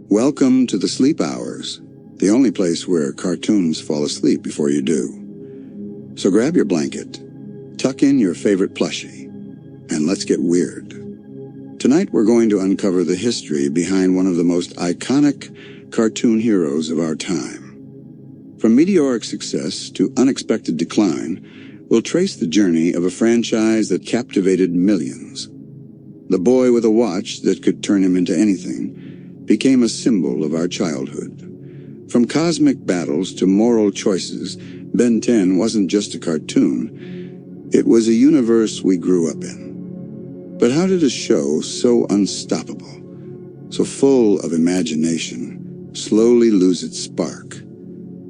Welcome to the Sleep Hours, the only place where cartoons fall asleep before you do. So grab your blanket, tuck in your favorite plushie, and let's get weird. Tonight we're going to uncover the history behind one of the most iconic cartoon heroes of our time. From meteoric success to unexpected decline, we'll trace the journey of a franchise that captivated millions. The boy with a watch that could turn him into anything became a symbol of our childhood. From cosmic battles to moral choices, Ben 10 wasn't just a cartoon. It was a universe we grew up in. But how did a show so unstoppable, so full of imagination, slowly lose its spark?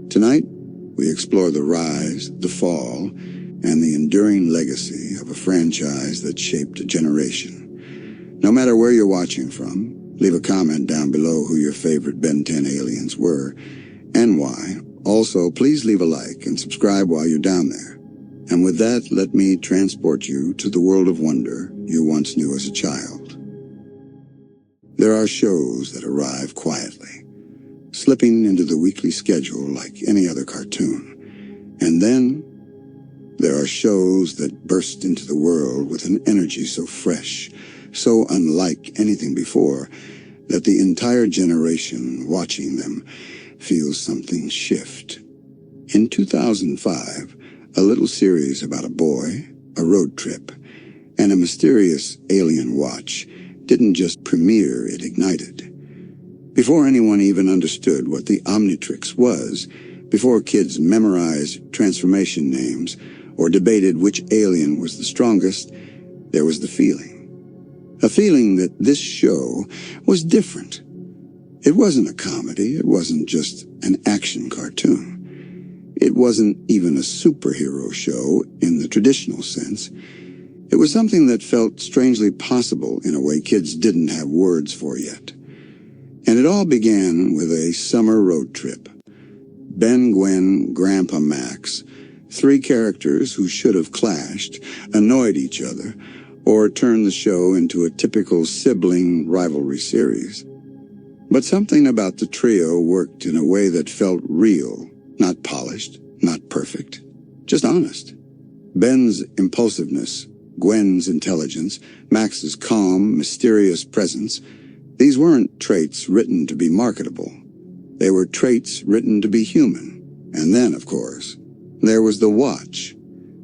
Tonight, we explore the rise, the fall, and the enduring legacy of a franchise that shaped a generation. No matter where you're watching from, leave a comment down below who your favorite Ben 10 aliens were and why. Also, please leave a like and subscribe while you're down there. And with that, let me transport you to the world of wonder you once knew as a child. There are shows that arrive quietly, slipping into the weekly schedule like any other cartoon. And then, there are shows that burst into the world with an energy so fresh, so unlike anything before, that the entire generation watching them feels something shift. In 2005, a little series about a boy, a road trip, and a mysterious alien watch didn't just premiere, it ignited. Before anyone even understood what the Omnitrix was, before kids memorized transformation names or debated which alien was the strongest, there was the feeling. A feeling that this show was different. It wasn't a comedy, it wasn't just an action cartoon. It wasn't even a superhero show in the traditional sense. It was something that felt strangely possible in a way kids didn't have words for yet. And it all began with a summer road trip. Ben, Gwen, Grandpa Max, three characters who should have clashed, annoyed each other, or turned the show into a typical sibling rivalry series. But something about the trio worked in a way that felt real, not polished, not perfect, just honest. Ben's impulsiveness, Gwen's intelligence, Max's calm, mysterious presence, these weren't traits written to be marketable. They were traits written to be human. And then, of course, there was the watch.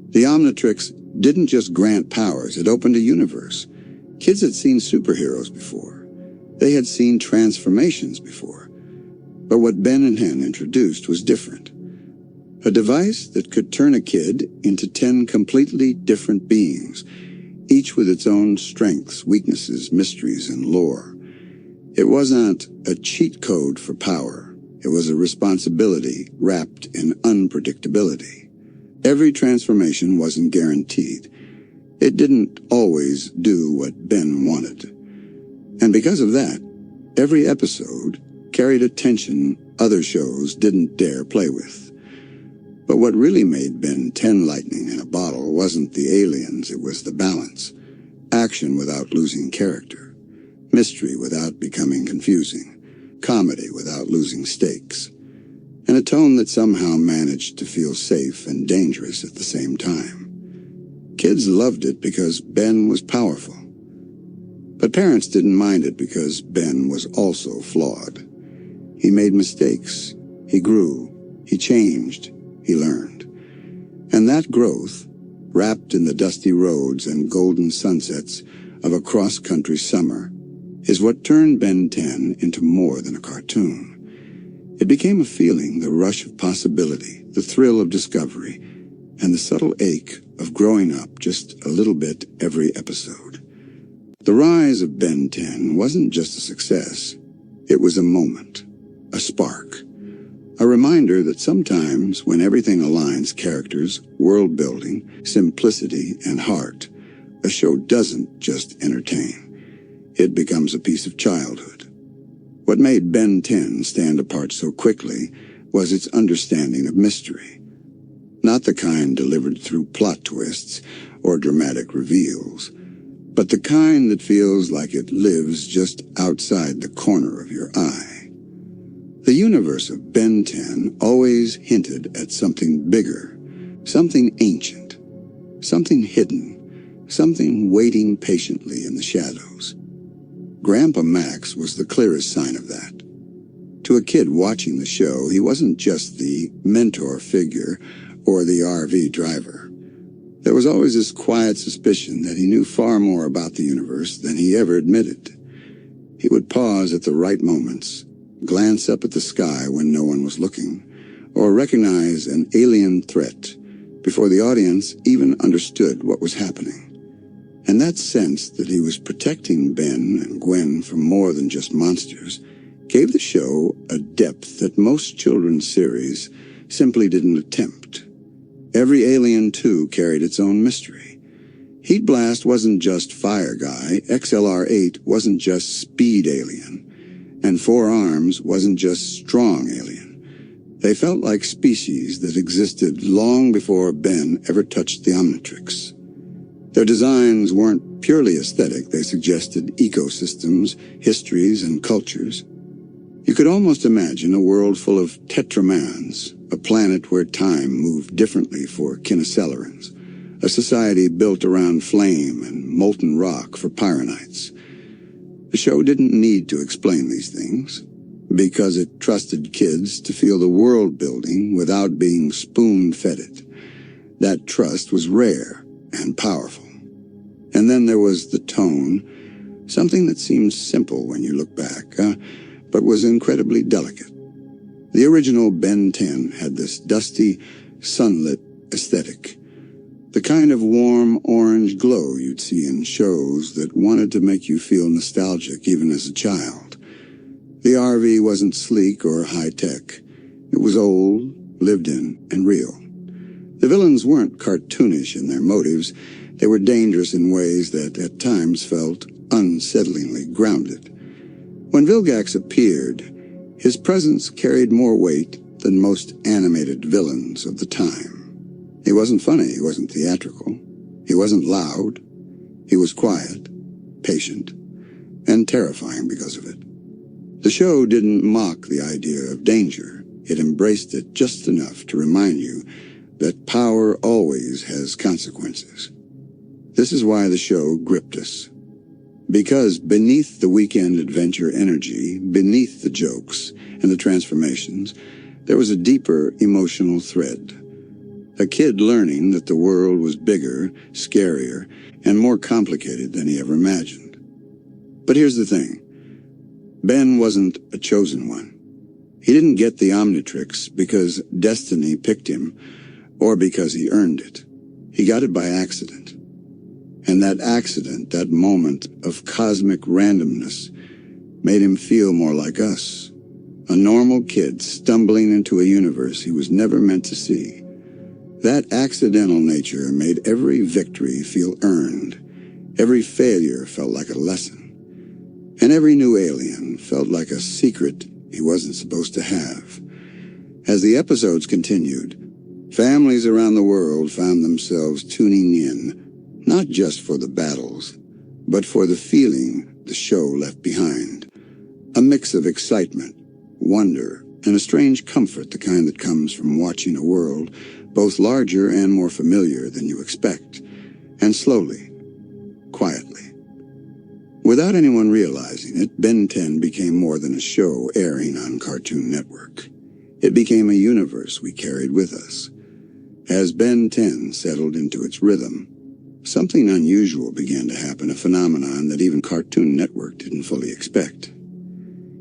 The Omnitrix didn't just grant powers, it opened a universe. Kids had seen superheroes before. They had seen transformations before. But what Ben and Hen introduced was different. A device that could turn a kid into 10 completely different beings, each with its own strengths, weaknesses, mysteries, and lore. It wasn't a cheat code for power. It was a responsibility wrapped in unpredictability. Every transformation wasn't guaranteed. It didn't always do what Ben wanted. And because of that, every episode carried a tension other shows didn't dare play with. But what really made Ben 10 lightning in a bottle wasn't the aliens, it was the balance. Action without losing character. Mystery without becoming confusing. Comedy without losing stakes. And a tone that somehow managed to feel safe and dangerous at the same time. Kids loved it because Ben was powerful. But parents didn't mind it because Ben was also flawed. He made mistakes. He grew. He changed. He learned. And that growth, wrapped in the dusty roads and golden sunsets of a cross-country summer, is what turned Ben 10 into more than a cartoon. It became a feeling, the rush of possibility, the thrill of discovery, and the subtle ache of growing up just a little bit every episode. The rise of Ben 10 wasn't just a success. It was a moment, a spark, a reminder that sometimes when everything aligns characters, world building, simplicity, and heart, a show doesn't just entertain. It becomes a piece of childhood. What made Ben 10 stand apart so quickly was its understanding of mystery. Not the kind delivered through plot twists or dramatic reveals, but the kind that feels like it lives just outside the corner of your eye. universe of Ben 10 always hinted at something bigger, something ancient, something hidden, something waiting patiently in the shadows. Grandpa Max was the clearest sign of that. To a kid watching the show, he wasn't just the mentor figure or the RV driver. There was always this quiet suspicion that he knew far more about the universe than he ever admitted. He would pause at the right moments, glance up at the sky when no one was looking, or recognize an alien threat before the audience even understood what was happening. And that sense that he was protecting Ben and Gwen from more than just monsters gave the show a depth that most children's series simply didn't attempt. Every Alien 2 carried its own mystery. Heat Blast wasn't just Fire Guy, XLR-8 wasn't just Speed Alien, and Four Arms wasn't just Strong Alien. They felt like species that existed long before Ben ever touched the Omnitrix. Their designs weren't purely aesthetic, they suggested ecosystems, histories, and cultures. You could almost imagine a world full of Tetramans, a planet where time moved differently for Kinocelerans, a society built around flame and molten rock for Pyronites. The show didn't need to explain these things, because it trusted kids to feel the world building without being spoon-fed it. That trust was rare and powerful. And then there was the tone, something that seems simple when you look back, but was incredibly delicate. The original Ben 10 had this dusty, sunlit aesthetic, the kind of warm orange glow you'd see in shows that wanted to make you feel nostalgic even as a child. The RV wasn't sleek or high-tech. It was old, lived in, and real. The villains weren't cartoonish in their motives. They were dangerous in ways that at times felt unsettlingly grounded. When Vilgax appeared, his presence carried more weight than most animated villains of the time. He wasn't funny, he wasn't theatrical, he wasn't loud. He was quiet, patient, and terrifying because of it. The show didn't mock the idea of danger. It embraced it just enough to remind you that power always has consequences. This is why the show gripped us. Because beneath the weekend adventure energy, beneath the jokes and the transformations, there was a deeper emotional thread. A kid learning that the world was bigger, scarier, and more complicated than he ever imagined. But here's the thing. Ben wasn't a chosen one. He didn't get the Omnitrix because destiny picked him, or because he earned it. He got it by accident. And that accident, that moment of cosmic randomness, made him feel more like us. A normal kid stumbling into a universe he was never meant to see. That accidental nature made every victory feel earned. Every failure felt like a lesson. And every new alien felt like a secret he wasn't supposed to have. As the episodes continued, families around the world found themselves tuning in, not just for the battles, but for the feeling the show left behind. A mix of excitement, wonder, and a strange comfort, the kind that comes from watching a world both larger and more familiar than you expect, and slowly, quietly. Without anyone realizing it, Ben 10 became more than a show airing on Cartoon Network. It became a universe we carried with us. As Ben 10 settled into its rhythm, something unusual began to happen, a phenomenon that even Cartoon Network didn't fully expect.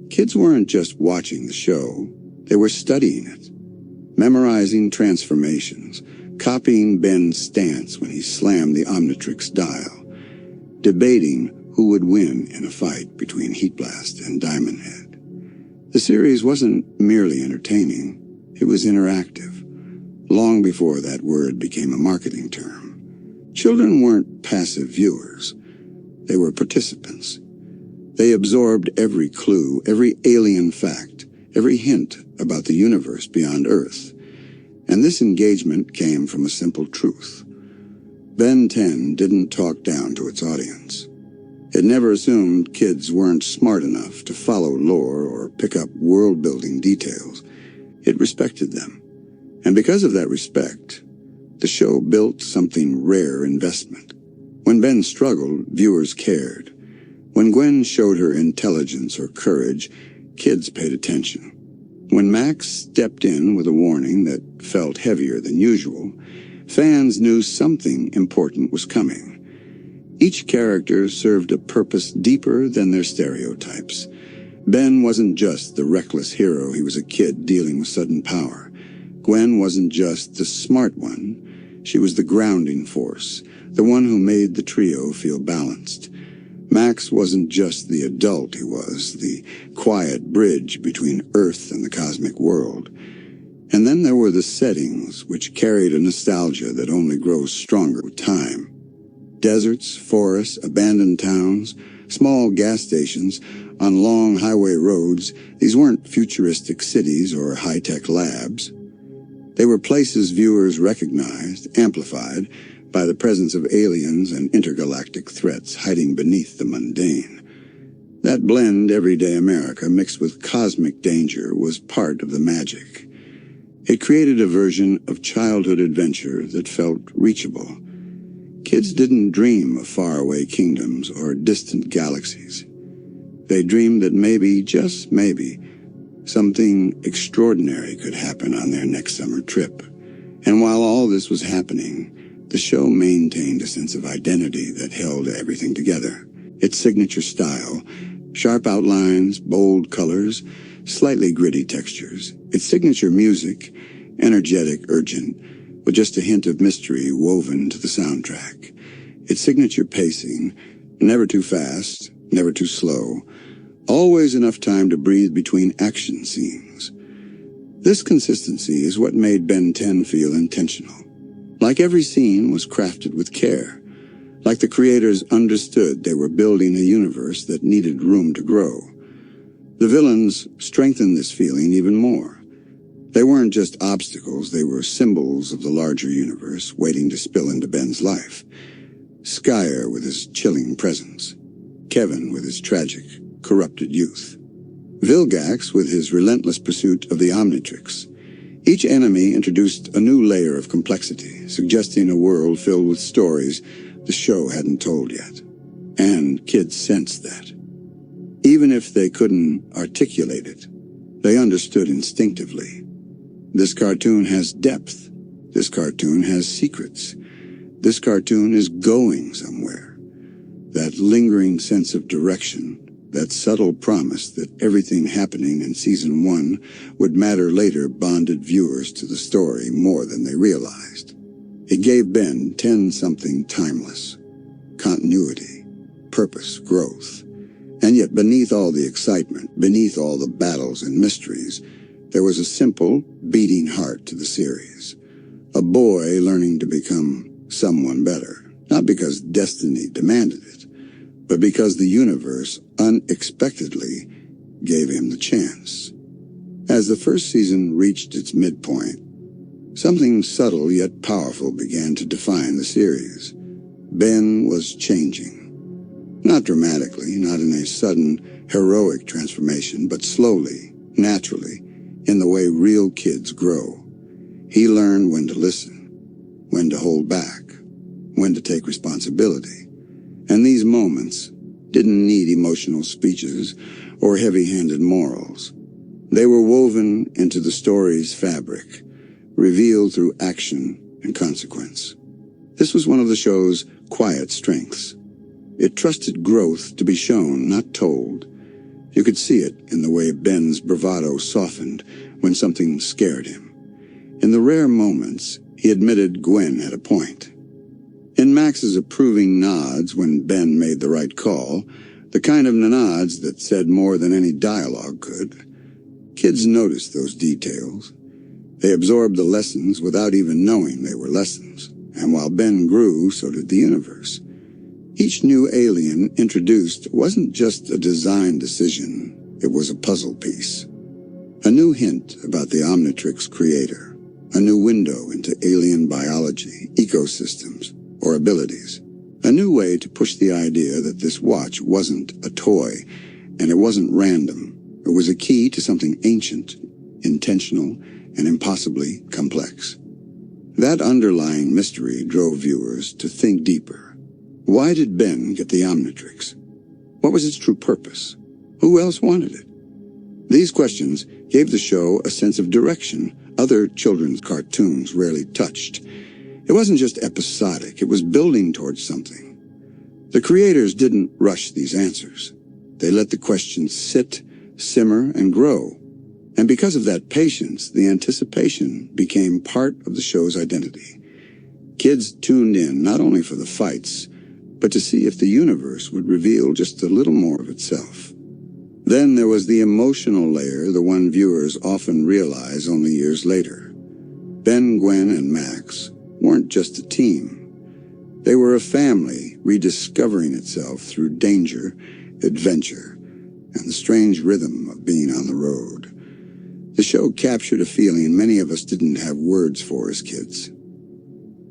Kids weren't just watching the show, they were studying it, memorizing transformations, copying Ben's stance when he slammed the Omnitrix dial, debating who would win in a fight between Heat Blast and Diamond Head. The series wasn't merely entertaining, it was interactive, long before that word became a marketing term. Children weren't passive viewers. They were participants. They absorbed every clue, every alien fact, every hint about the universe beyond Earth. And this engagement came from a simple truth. Ben 10 didn't talk down to its audience. It never assumed kids weren't smart enough to follow lore or pick up world-building details. It respected them. And because of that respect, the show built something rare investment. When Ben struggled, viewers cared. When Gwen showed her intelligence or courage, kids paid attention. When Max stepped in with a warning that felt heavier than usual, fans knew something important was coming. Each character served a purpose deeper than their stereotypes. Ben wasn't just the reckless hero, he was a kid dealing with sudden power. Gwen wasn't just the smart one, she was the grounding force, the one who made the trio feel balanced. Max wasn't just the adult he was, the quiet bridge between Earth and the cosmic world. And then there were the settings, which carried a nostalgia that only grows stronger with time. Deserts, forests, abandoned towns, small gas stations, on long highway roads, these weren't futuristic cities or high-tech labs. They were places viewers recognized, amplified, by the presence of aliens and intergalactic threats hiding beneath the mundane. That blend, everyday America mixed with cosmic danger, was part of the magic. It created a version of childhood adventure that felt reachable. Kids didn't dream of faraway kingdoms or distant galaxies. They dreamed that maybe, just maybe, something extraordinary could happen on their next summer trip. And while all this was happening, the show maintained a sense of identity that held everything together. Its signature style, sharp outlines, bold colors, slightly gritty textures. Its signature music, energetic, urgent, with just a hint of mystery woven to the soundtrack. Its signature pacing, never too fast, never too slow, always enough time to breathe between action scenes. This consistency is what made Ben 10 feel intentional. Like every scene was crafted with care. Like the creators understood they were building a universe that needed room to grow. The villains strengthened this feeling even more. They weren't just obstacles, they were symbols of the larger universe waiting to spill into Ben's life. Skyer with his chilling presence. Kevin with his tragic, corrupted youth. Vilgax with his relentless pursuit of the Omnitrix. Each enemy introduced a new layer of complexity, suggesting a world filled with stories the show hadn't told yet. And kids sensed that. Even if they couldn't articulate it, they understood instinctively. This cartoon has depth. This cartoon has secrets. This cartoon is going somewhere. That lingering sense of direction, that subtle promise that everything happening in Season 1 would matter later bonded viewers to the story more than they realized. It gave Ben 10 something timeless. Continuity, purpose, growth. And yet beneath all the excitement, beneath all the battles and mysteries, there was a simple, beating heart to the series. A boy learning to become someone better, not because destiny demanded it, but because the universe unexpectedly gave him the chance. As the first season reached its midpoint, something subtle yet powerful began to define the series. Ben was changing. Not dramatically, not in a sudden, heroic transformation, but slowly, naturally, in the way real kids grow. He learned when to listen, when to hold back, when to take responsibility. And these moments didn't need emotional speeches or heavy-handed morals. They were woven into the story's fabric, revealed through action and consequence. This was one of the show's quiet strengths. It trusted growth to be shown, not told. You could see it in the way Ben's bravado softened when something scared him. In the rare moments, he admitted Gwen had a point. In Max's approving nods when Ben made the right call, the kind of nods that said more than any dialogue could, kids noticed those details. They absorbed the lessons without even knowing they were lessons. And while Ben grew, so did the universe. Each new alien introduced wasn't just a design decision, it was a puzzle piece. A new hint about the Omnitrix creator, a new window into alien biology, ecosystems, or abilities. A new way to push the idea that this watch wasn't a toy, and it wasn't random. It was a key to something ancient, intentional, and impossibly complex. That underlying mystery drove viewers to think deeper. Why did Ben get the Omnitrix? What was its true purpose? Who else wanted it? These questions gave the show a sense of direction other children's cartoons rarely touched. It wasn't just episodic, it was building towards something. The creators didn't rush these answers. They let the questions sit, simmer, and grow. And because of that patience, the anticipation became part of the show's identity. Kids tuned in not only for the fights, but to see if the universe would reveal just a little more of itself. Then there was the emotional layer, the one viewers often realize only years later. Ben, Gwen, and Max weren't just a team. They were a family rediscovering itself through danger, adventure, and the strange rhythm of being on the road. The show captured a feeling many of us didn't have words for as kids.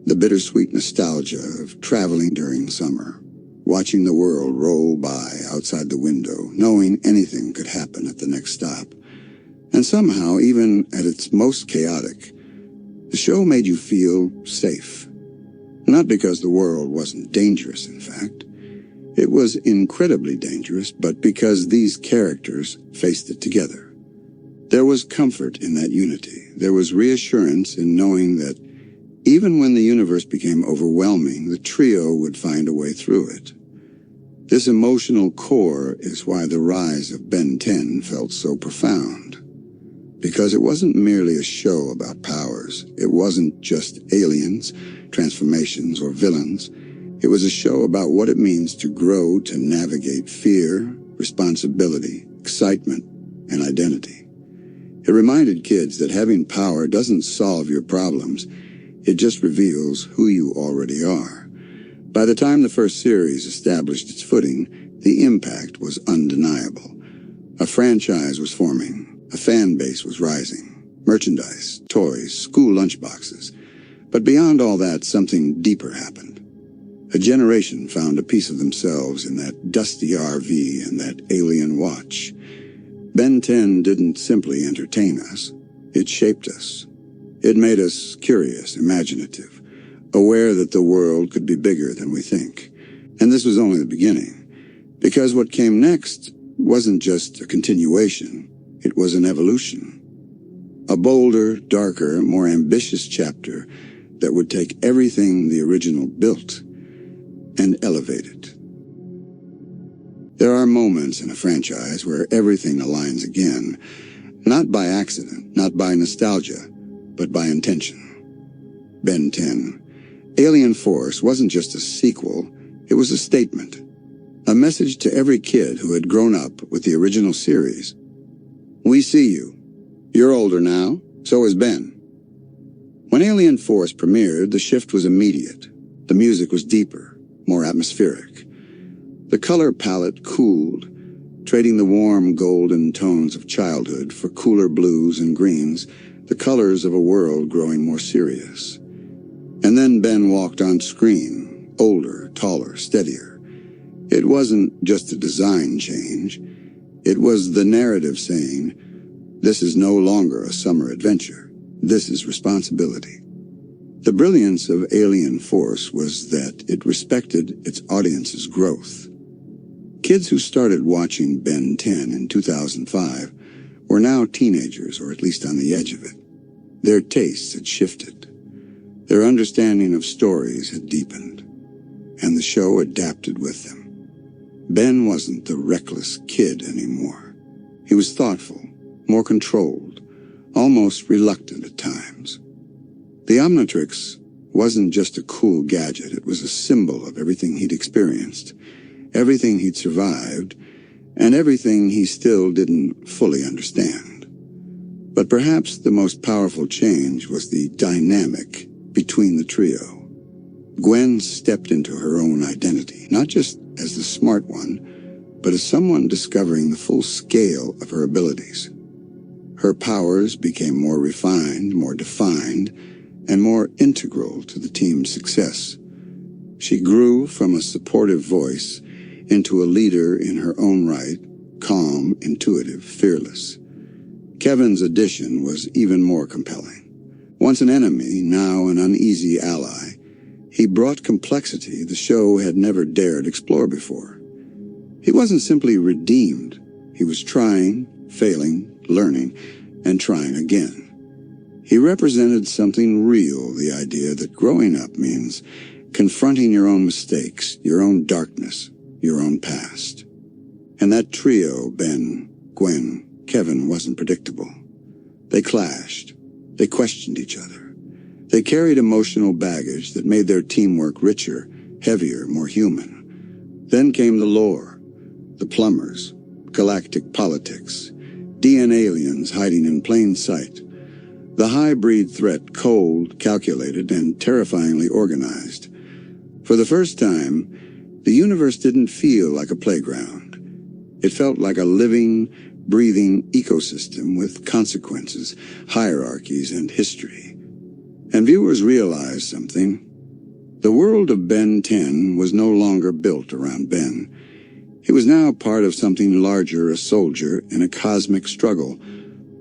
The bittersweet nostalgia of traveling during summer, watching the world roll by outside the window, knowing anything could happen at the next stop. And somehow, even at its most chaotic, the show made you feel safe. Not because the world wasn't dangerous, in fact. It was incredibly dangerous, but because these characters faced it together. There was comfort in that unity. There was reassurance in knowing that even when the universe became overwhelming, the trio would find a way through it. This emotional core is why the rise of Ben 10 felt so profound. Because it wasn't merely a show about powers. It wasn't just aliens, transformations, or villains. It was a show about what it means to grow to navigate fear, responsibility, excitement, and identity. It reminded kids that having power doesn't solve your problems. It just reveals who you already are. By the time the first series established its footing, the impact was undeniable. A franchise was forming. A fan base was rising. Merchandise, toys, school lunchboxes. But beyond all that, something deeper happened. A generation found a piece of themselves in that dusty RV and that alien watch. Ben 10 didn't simply entertain us. It shaped us. It made us curious, imaginative, aware that the world could be bigger than we think. And this was only the beginning. Because what came next wasn't just a continuation. It was an evolution. A bolder, darker, more ambitious chapter that would take everything the original built and elevate it. There are moments in a franchise where everything aligns again, not by accident, not by nostalgia, but by intention. Ben 10. Alien Force wasn't just a sequel, it was a statement. A message to every kid who had grown up with the original series. We see you. You're older now, so is Ben. When Alien Force premiered, the shift was immediate. The music was deeper, more atmospheric. The color palette cooled, trading the warm golden tones of childhood for cooler blues and greens, the colors of a world growing more serious. And then Ben walked on screen, older, taller, steadier. It wasn't just a design change. It was the narrative saying, this is no longer a summer adventure. This is responsibility. The brilliance of Alien Force was that it respected its audience's growth. Kids who started watching Ben 10 in 2005 were now teenagers, or at least on the edge of it. Their tastes had shifted. Their understanding of stories had deepened, and the show adapted with them. Ben wasn't the reckless kid anymore. He was thoughtful, more controlled, almost reluctant at times. The Omnitrix wasn't just a cool gadget, it was a symbol of everything he'd experienced, everything he'd survived, and everything he still didn't fully understand. But perhaps the most powerful change was the dynamic between the trio. Gwen stepped into her own identity, not just as the smart one, but as someone discovering the full scale of her abilities. Her powers became more refined, more defined, and more integral to the team's success. She grew from a supportive voice into a leader in her own right, calm, intuitive, fearless. Kevin's addition was even more compelling. Once an enemy, now an uneasy ally, he brought complexity the show had never dared explore before. He wasn't simply redeemed. He was trying, failing, learning, and trying again. He represented something real, the idea that growing up means confronting your own mistakes, your own darkness, your own past. And that trio, Ben, Gwen, Kevin, wasn't predictable. They clashed. They questioned each other. They carried emotional baggage that made their teamwork richer, heavier, more human. Then came the lore, the plumbers, galactic politics, DNA aliens hiding in plain sight. The hybrid threat cold, calculated, and terrifyingly organized. For the first time, the universe didn't feel like a playground. It felt like a living, breathing ecosystem with consequences, hierarchies, and history. And viewers realized something. The world of Ben 10 was no longer built around Ben. He was now part of something larger, a soldier in a cosmic struggle,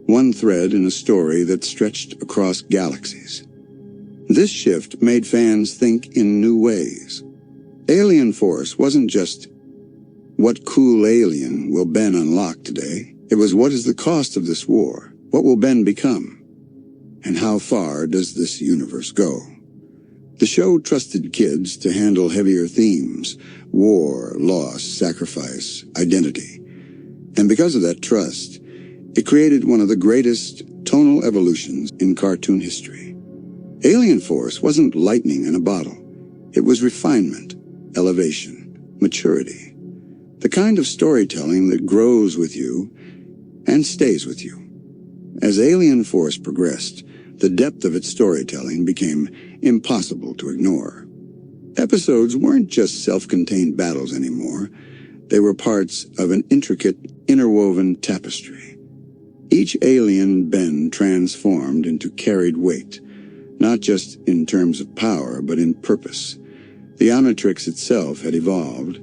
one thread in a story that stretched across galaxies. This shift made fans think in new ways. Alien Force wasn't just, what cool alien will Ben unlock today? It was, what is the cost of this war? What will Ben become? And how far does this universe go? The show trusted kids to handle heavier themes: war, loss, sacrifice, identity. And because of that trust, it created one of the greatest tonal evolutions in cartoon history. Alien Force wasn't lightning in a bottle. It was refinement, elevation, maturity. The kind of storytelling that grows with you and stays with you. As Alien Force progressed, the depth of its storytelling became impossible to ignore. Episodes weren't just self-contained battles anymore. They were parts of an intricate, interwoven tapestry. Each alien Ben transformed into carried weight, not just in terms of power, but in purpose. The Omnitrix itself had evolved,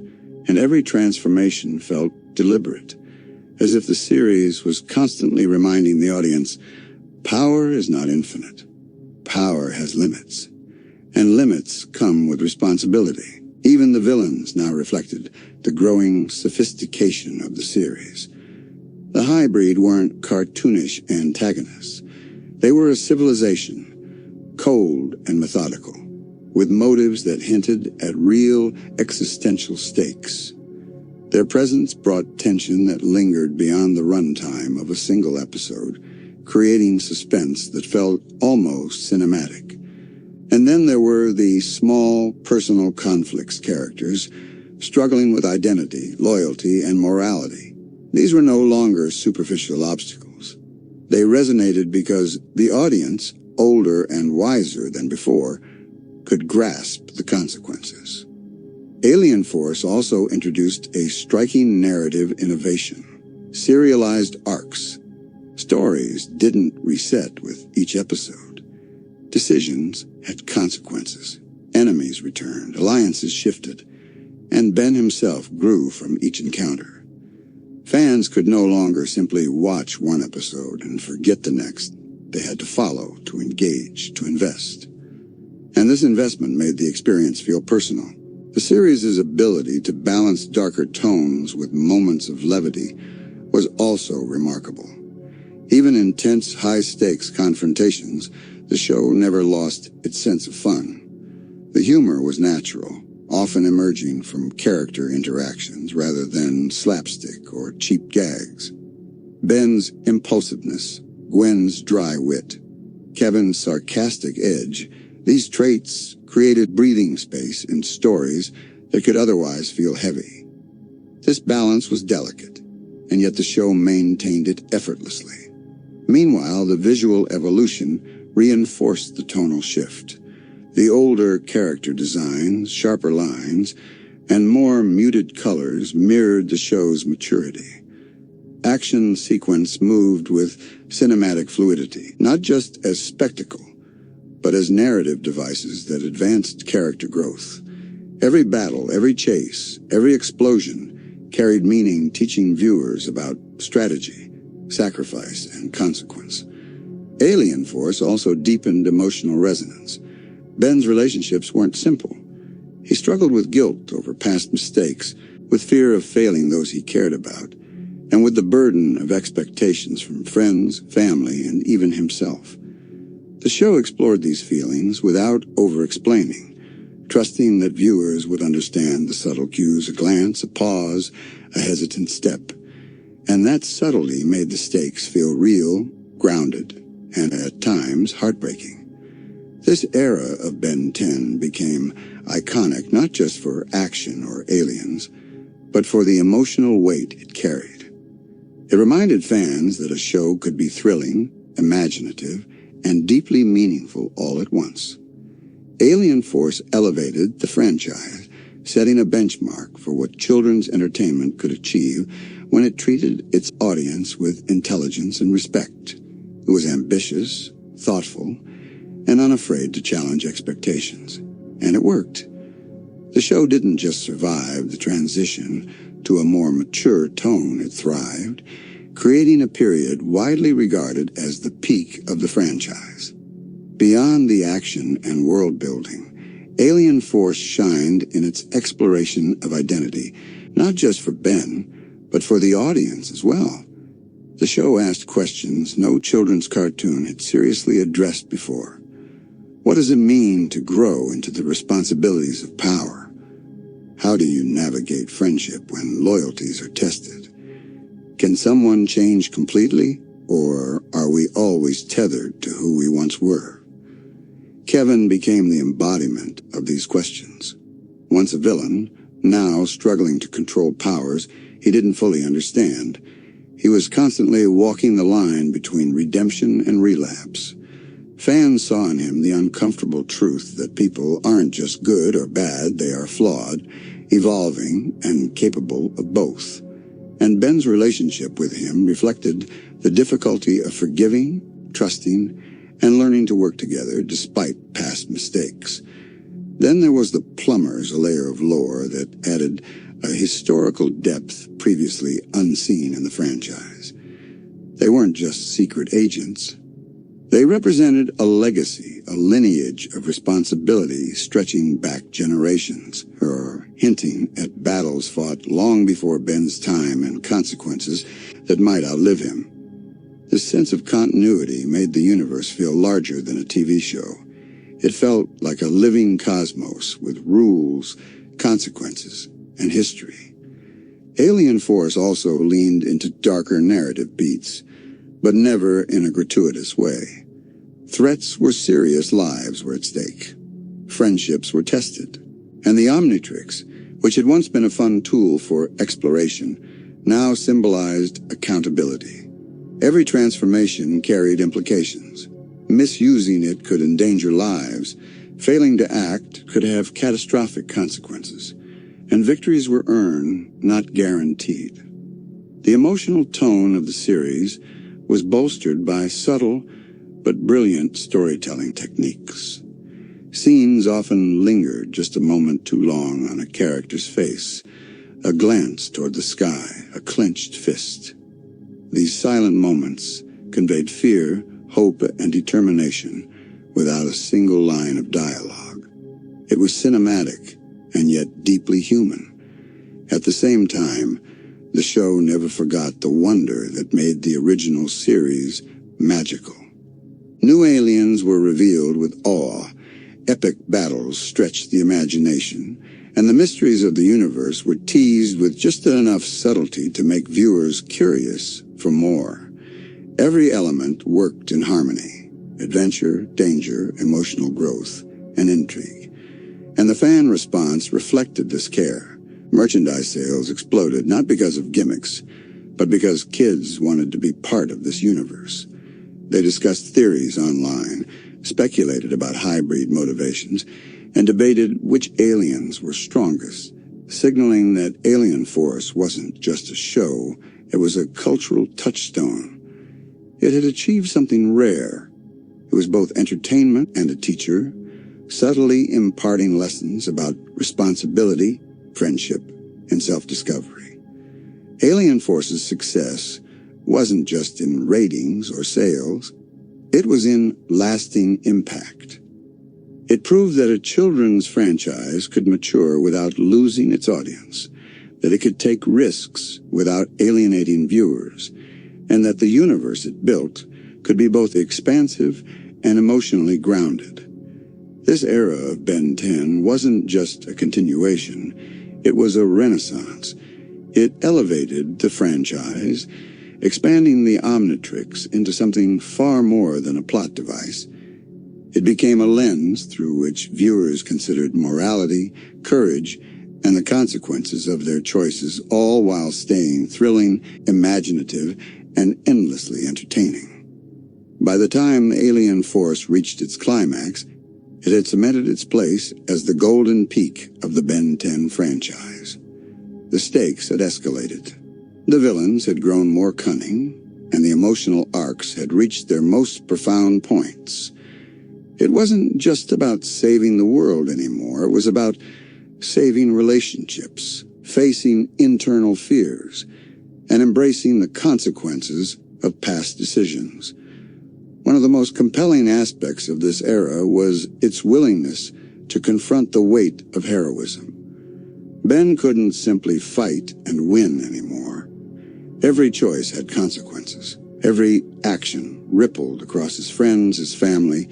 and every transformation felt deliberate, as if the series was constantly reminding the audience, power is not infinite. Power has limits, and limits come with responsibility. Even the villains now reflected the growing sophistication of the series. The hybrid weren't cartoonish antagonists. They were a civilization, cold and methodical, with motives that hinted at real existential stakes. Their presence brought tension that lingered beyond the runtime of a single episode, creating suspense that felt almost cinematic. And then there were the small, personal conflicts characters, struggling with identity, loyalty, and morality. These were no longer superficial obstacles. They resonated because the audience, older and wiser than before, could grasp the consequences. Alien Force also introduced a striking narrative innovation: serialized arcs. Stories didn't reset with each episode. Decisions had consequences. Enemies returned, alliances shifted, and Ben himself grew from each encounter. Fans could no longer simply watch one episode and forget the next. They had to follow, to engage, to invest. And this investment made the experience feel personal. The series' ability to balance darker tones with moments of levity was also remarkable. Even in tense, high-stakes confrontations, the show never lost its sense of fun. The humor was natural, often emerging from character interactions rather than slapstick or cheap gags. Ben's impulsiveness, Gwen's dry wit, Kevin's sarcastic edge, these traits created breathing space in stories that could otherwise feel heavy. This balance was delicate, and yet the show maintained it effortlessly. Meanwhile, the visual evolution reinforced the tonal shift. The older character designs, sharper lines, and more muted colors mirrored the show's maturity. Action sequence moved with cinematic fluidity, not just as spectacle, but as narrative devices that advanced character growth. Every battle, every chase, every explosion carried meaning, teaching viewers about strategy, sacrifice, and consequence. Alien Force also deepened emotional resonance. Ben's relationships weren't simple. He struggled with guilt over past mistakes, with fear of failing those he cared about, and with the burden of expectations from friends, family, and even himself. The show explored these feelings without over-explaining, trusting that viewers would understand the subtle cues: a glance, a pause, a hesitant step. And that subtlety made the stakes feel real, grounded, and at times heartbreaking. This era of Ben 10 became iconic not just for action or aliens, but for the emotional weight it carried. It reminded fans that a show could be thrilling, imaginative, and deeply meaningful all at once. Alien Force elevated the franchise, setting a benchmark for what children's entertainment could achieve when it treated its audience with intelligence and respect. It was ambitious, thoughtful, and unafraid to challenge expectations. And it worked. The show didn't just survive the transition to a more mature tone, it thrived, creating a period widely regarded as the peak of the franchise. Beyond the action and world-building, Alien Force shined in its exploration of identity, not just for Ben, but for the audience as well. The show asked questions no children's cartoon had seriously addressed before. What does it mean to grow into the responsibilities of power? How do you navigate friendship when loyalties are tested? Can someone change completely, or are we always tethered to who we once were? Kevin became the embodiment of these questions. Once a villain, now struggling to control powers he didn't fully understand, he was constantly walking the line between redemption and relapse. Fans saw in him the uncomfortable truth that people aren't just good or bad, they are flawed, evolving, and capable of both. And Ben's relationship with him reflected the difficulty of forgiving, trusting, and learning to work together despite past mistakes. Then there was the Plumbers, a layer of lore that added a historical depth previously unseen in the franchise. They weren't just secret agents. They represented a legacy, a lineage of responsibility stretching back generations, or hinting at battles fought long before Ben's time and consequences that might outlive him. This sense of continuity made the universe feel larger than a TV show. It felt like a living cosmos with rules, consequences, and history. Alien Force also leaned into darker narrative beats, but never in a gratuitous way. Threats were serious, lives were at stake. Friendships were tested. And the Omnitrix, which had once been a fun tool for exploration, now symbolized accountability. Every transformation carried implications. Misusing it could endanger lives. Failing to act could have catastrophic consequences. And victories were earned, not guaranteed. The emotional tone of the series was bolstered by subtle but brilliant storytelling techniques. Scenes often lingered just a moment too long on a character's face, a glance toward the sky, a clenched fist. These silent moments conveyed fear, hope, and determination without a single line of dialogue. It was cinematic and yet deeply human. At the same time, the show never forgot the wonder that made the original series magical. New aliens were revealed with awe, epic battles stretched the imagination, and the mysteries of the universe were teased with just enough subtlety to make viewers curious for more. Every element worked in harmony: adventure, danger, emotional growth, and intrigue. And the fan response reflected this care. Merchandise sales exploded not because of gimmicks, but because kids wanted to be part of this universe. They discussed theories online, speculated about hybrid motivations, and debated which aliens were strongest, signaling that Alien Force wasn't just a show, it was a cultural touchstone. It had achieved something rare. It was both entertainment and a teacher, subtly imparting lessons about responsibility, friendship, and self-discovery. Alien Force's success wasn't just in ratings or sales, it was in lasting impact. It proved that a children's franchise could mature without losing its audience, that it could take risks without alienating viewers, and that the universe it built could be both expansive and emotionally grounded. This era of Ben 10 wasn't just a continuation, it was a renaissance. It elevated the franchise, expanding the Omnitrix into something far more than a plot device. It became a lens through which viewers considered morality, courage, and the consequences of their choices, all while staying thrilling, imaginative, and endlessly entertaining. By the time Alien Force reached its climax, it had cemented its place as the golden peak of the Ben 10 franchise. The stakes had escalated. The villains had grown more cunning, and the emotional arcs had reached their most profound points. It wasn't just about saving the world anymore, it was about saving relationships, facing internal fears, and embracing the consequences of past decisions. One of the most compelling aspects of this era was its willingness to confront the weight of heroism. Ben couldn't simply fight and win anymore. Every choice had consequences. Every action rippled across his friends, his family,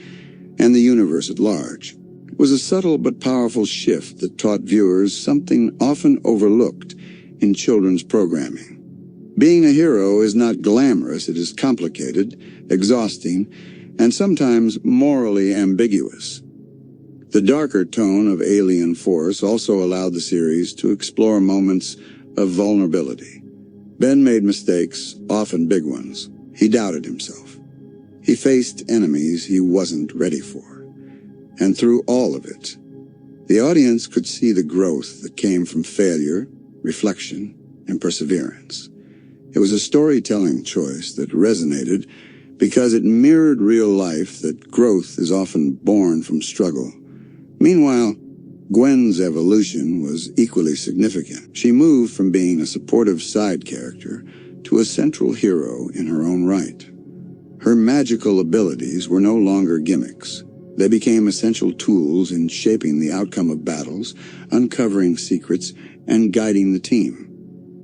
and the universe at large. It was a subtle but powerful shift that taught viewers something often overlooked in children's programming. Being a hero is not glamorous, it is complicated, exhausting, and sometimes morally ambiguous. The darker tone of Alien Force also allowed the series to explore moments of vulnerability. Ben made mistakes, often big ones. He doubted himself. He faced enemies he wasn't ready for. And through all of it, the audience could see the growth that came from failure, reflection, and perseverance. It was a storytelling choice that resonated because it mirrored real life, that growth is often born from struggle. Meanwhile, Gwen's evolution was equally significant. She moved from being a supportive side character to a central hero in her own right. Her magical abilities were no longer gimmicks. They became essential tools in shaping the outcome of battles, uncovering secrets, and guiding the team.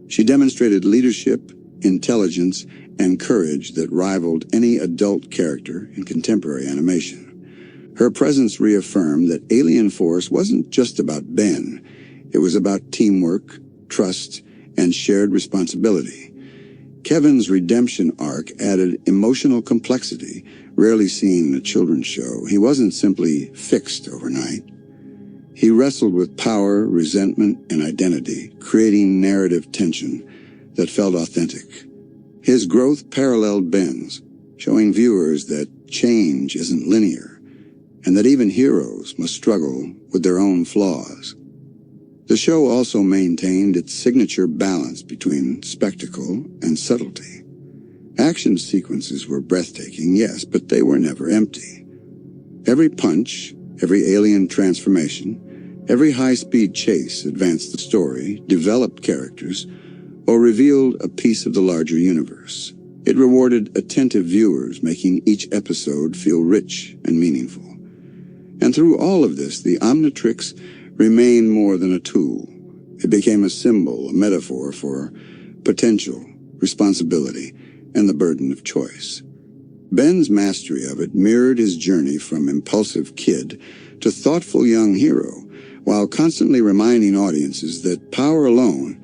She demonstrated leadership, intelligence, and courage that rivaled any adult character in contemporary animation. Her presence reaffirmed that Alien Force wasn't just about Ben. It was about teamwork, trust, and shared responsibility. Kevin's redemption arc added emotional complexity, rarely seen in a children's show. He wasn't simply fixed overnight. He wrestled with power, resentment, and identity, creating narrative tension that felt authentic. His growth paralleled Ben's, showing viewers that change isn't linear, and that even heroes must struggle with their own flaws. The show also maintained its signature balance between spectacle and subtlety. Action sequences were breathtaking, yes, but they were never empty. Every punch, every alien transformation, every high-speed chase advanced the story, developed characters, or revealed a piece of the larger universe. It rewarded attentive viewers, making each episode feel rich and meaningful. And through all of this, the Omnitrix remained more than a tool. It became a symbol, a metaphor for potential, responsibility, and the burden of choice. Ben's mastery of it mirrored his journey from impulsive kid to thoughtful young hero, while constantly reminding audiences that power alone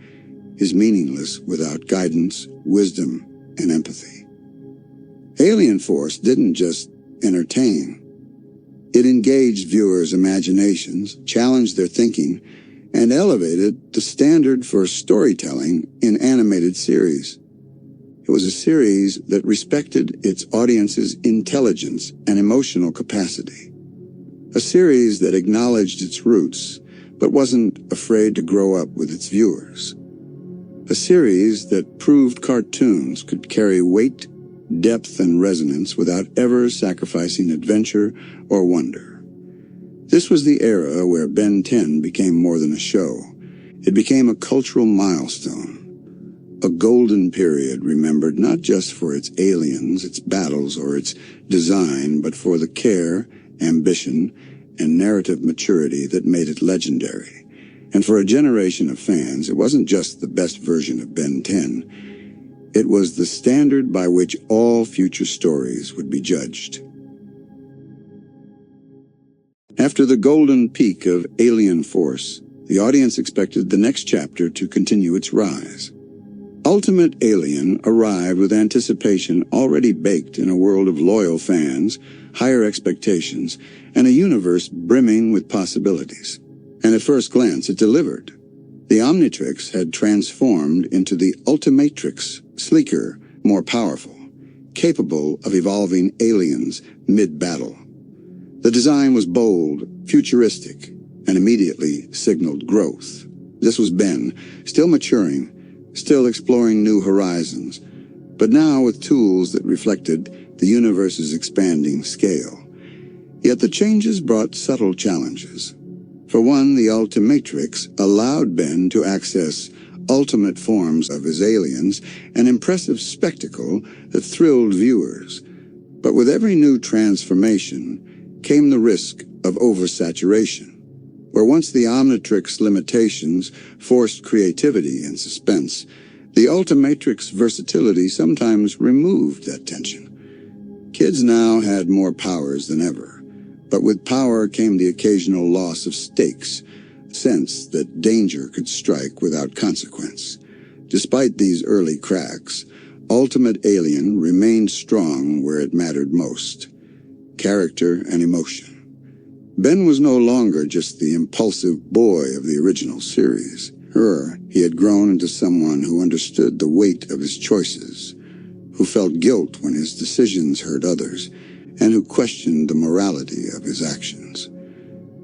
is meaningless without guidance, wisdom, and empathy. Alien Force didn't just entertain. It engaged viewers' imaginations, challenged their thinking, and elevated the standard for storytelling in animated series. It was a series that respected its audience's intelligence and emotional capacity. A series that acknowledged its roots, but wasn't afraid to grow up with its viewers. A series that proved cartoons could carry weight, depth, and resonance without ever sacrificing adventure or wonder. This was the era where Ben 10 became more than a show. It became a cultural milestone. A golden period remembered not just for its aliens, its battles, or its design, but for the care, ambition, and narrative maturity that made it legendary. And for a generation of fans, it wasn't just the best version of Ben 10. It was the standard by which all future stories would be judged. After the golden peak of Alien Force, the audience expected the next chapter to continue its rise. Ultimate Alien arrived with anticipation already baked in a world of loyal fans, higher expectations, and a universe brimming with possibilities. And at first glance, it delivered. The Omnitrix had transformed into the Ultimatrix, sleeker, more powerful, capable of evolving aliens mid-battle. The design was bold, futuristic, and immediately signaled growth. This was Ben, still maturing, still exploring new horizons, but now with tools that reflected the universe's expanding scale. Yet the changes brought subtle challenges. For one, the Ultimatrix allowed Ben to access ultimate forms of his aliens, an impressive spectacle that thrilled viewers. But with every new transformation came the risk of oversaturation. Where once the Omnitrix limitations forced creativity and suspense, the Ultimatrix versatility sometimes removed that tension. Kids now had more powers than ever, but with power came the occasional loss of stakes, sense that danger could strike without consequence. Despite these early cracks, Ultimate Alien remained strong where it mattered most: character and emotion. Ben was no longer just the impulsive boy of the original series. He had grown into someone who understood the weight of his choices, who felt guilt when his decisions hurt others, and who questioned the morality of his actions.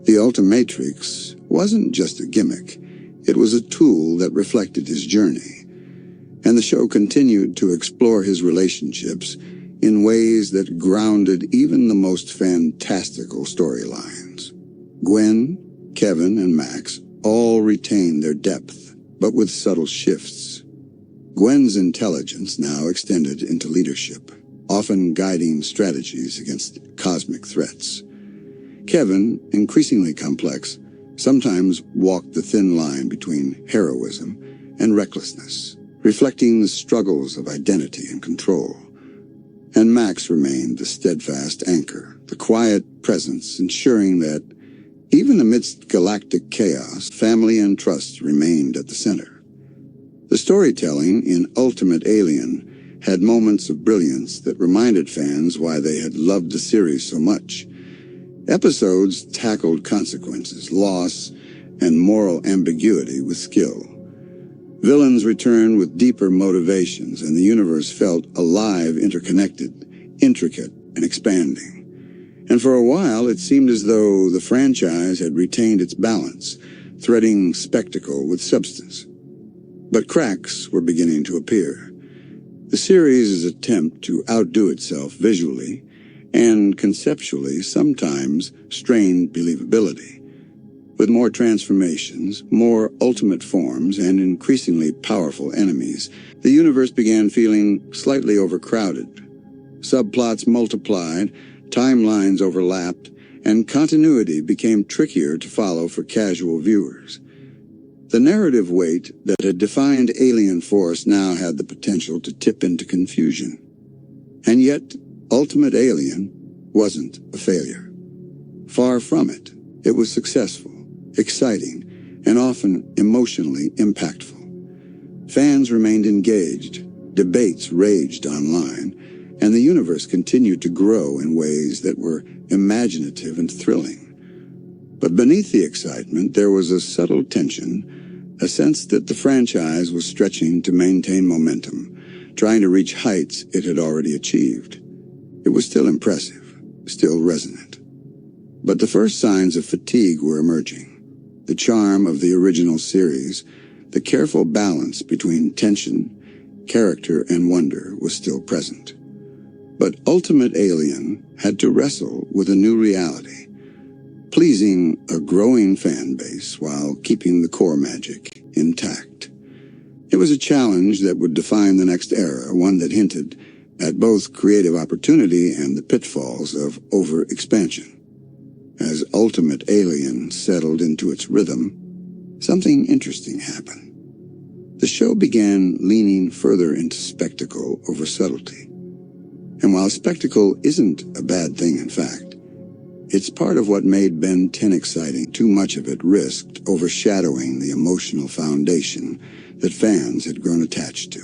The Ultimatrix wasn't just a gimmick. It was a tool that reflected his journey. And the show continued to explore his relationships in ways that grounded even the most fantastical storylines. Gwen, Kevin, and Max all retained their depth, but with subtle shifts. Gwen's intelligence now extended into leadership, often guiding strategies against cosmic threats. Kevin, increasingly complex, sometimes walked the thin line between heroism and recklessness, reflecting the struggles of identity and control. And Max remained the steadfast anchor, the quiet presence ensuring that, even amidst galactic chaos, family and trust remained at the center. The storytelling in Ultimate Alien had moments of brilliance that reminded fans why they had loved the series so much. Episodes tackled consequences, loss, and moral ambiguity with skill. Villains returned with deeper motivations, and the universe felt alive, interconnected, intricate, and expanding. And for a while, it seemed as though the franchise had retained its balance, threading spectacle with substance. But cracks were beginning to appear. The series' attempt to outdo itself visually and conceptually sometimes strained believability. With more transformations, more ultimate forms, and increasingly powerful enemies, the universe began feeling slightly overcrowded. Subplots multiplied, timelines overlapped, and continuity became trickier to follow for casual viewers. The narrative weight that had defined Alien Force now had the potential to tip into confusion. And yet, Ultimate Alien wasn't a failure. Far from it. It was successful, exciting, and often emotionally impactful. Fans remained engaged, debates raged online, and the universe continued to grow in ways that were imaginative and thrilling. But beneath the excitement, there was a subtle tension, a sense that the franchise was stretching to maintain momentum, trying to reach heights it had already achieved. It was still impressive, still resonant. But the first signs of fatigue were emerging. The charm of the original series, the careful balance between tension, character, and wonder was still present. But Ultimate Alien had to wrestle with a new reality. pleasing a growing fan base while keeping the core magic intact. It was a challenge that would define the next era, one that hinted at both creative opportunity and the pitfalls of overexpansion. As Ultimate Alien settled into its rhythm, something interesting happened. The show began leaning further into spectacle over subtlety. And while spectacle isn't a bad thing, in fact, it's part of what made Ben 10 exciting. Too much of it risked overshadowing the emotional foundation that fans had grown attached to.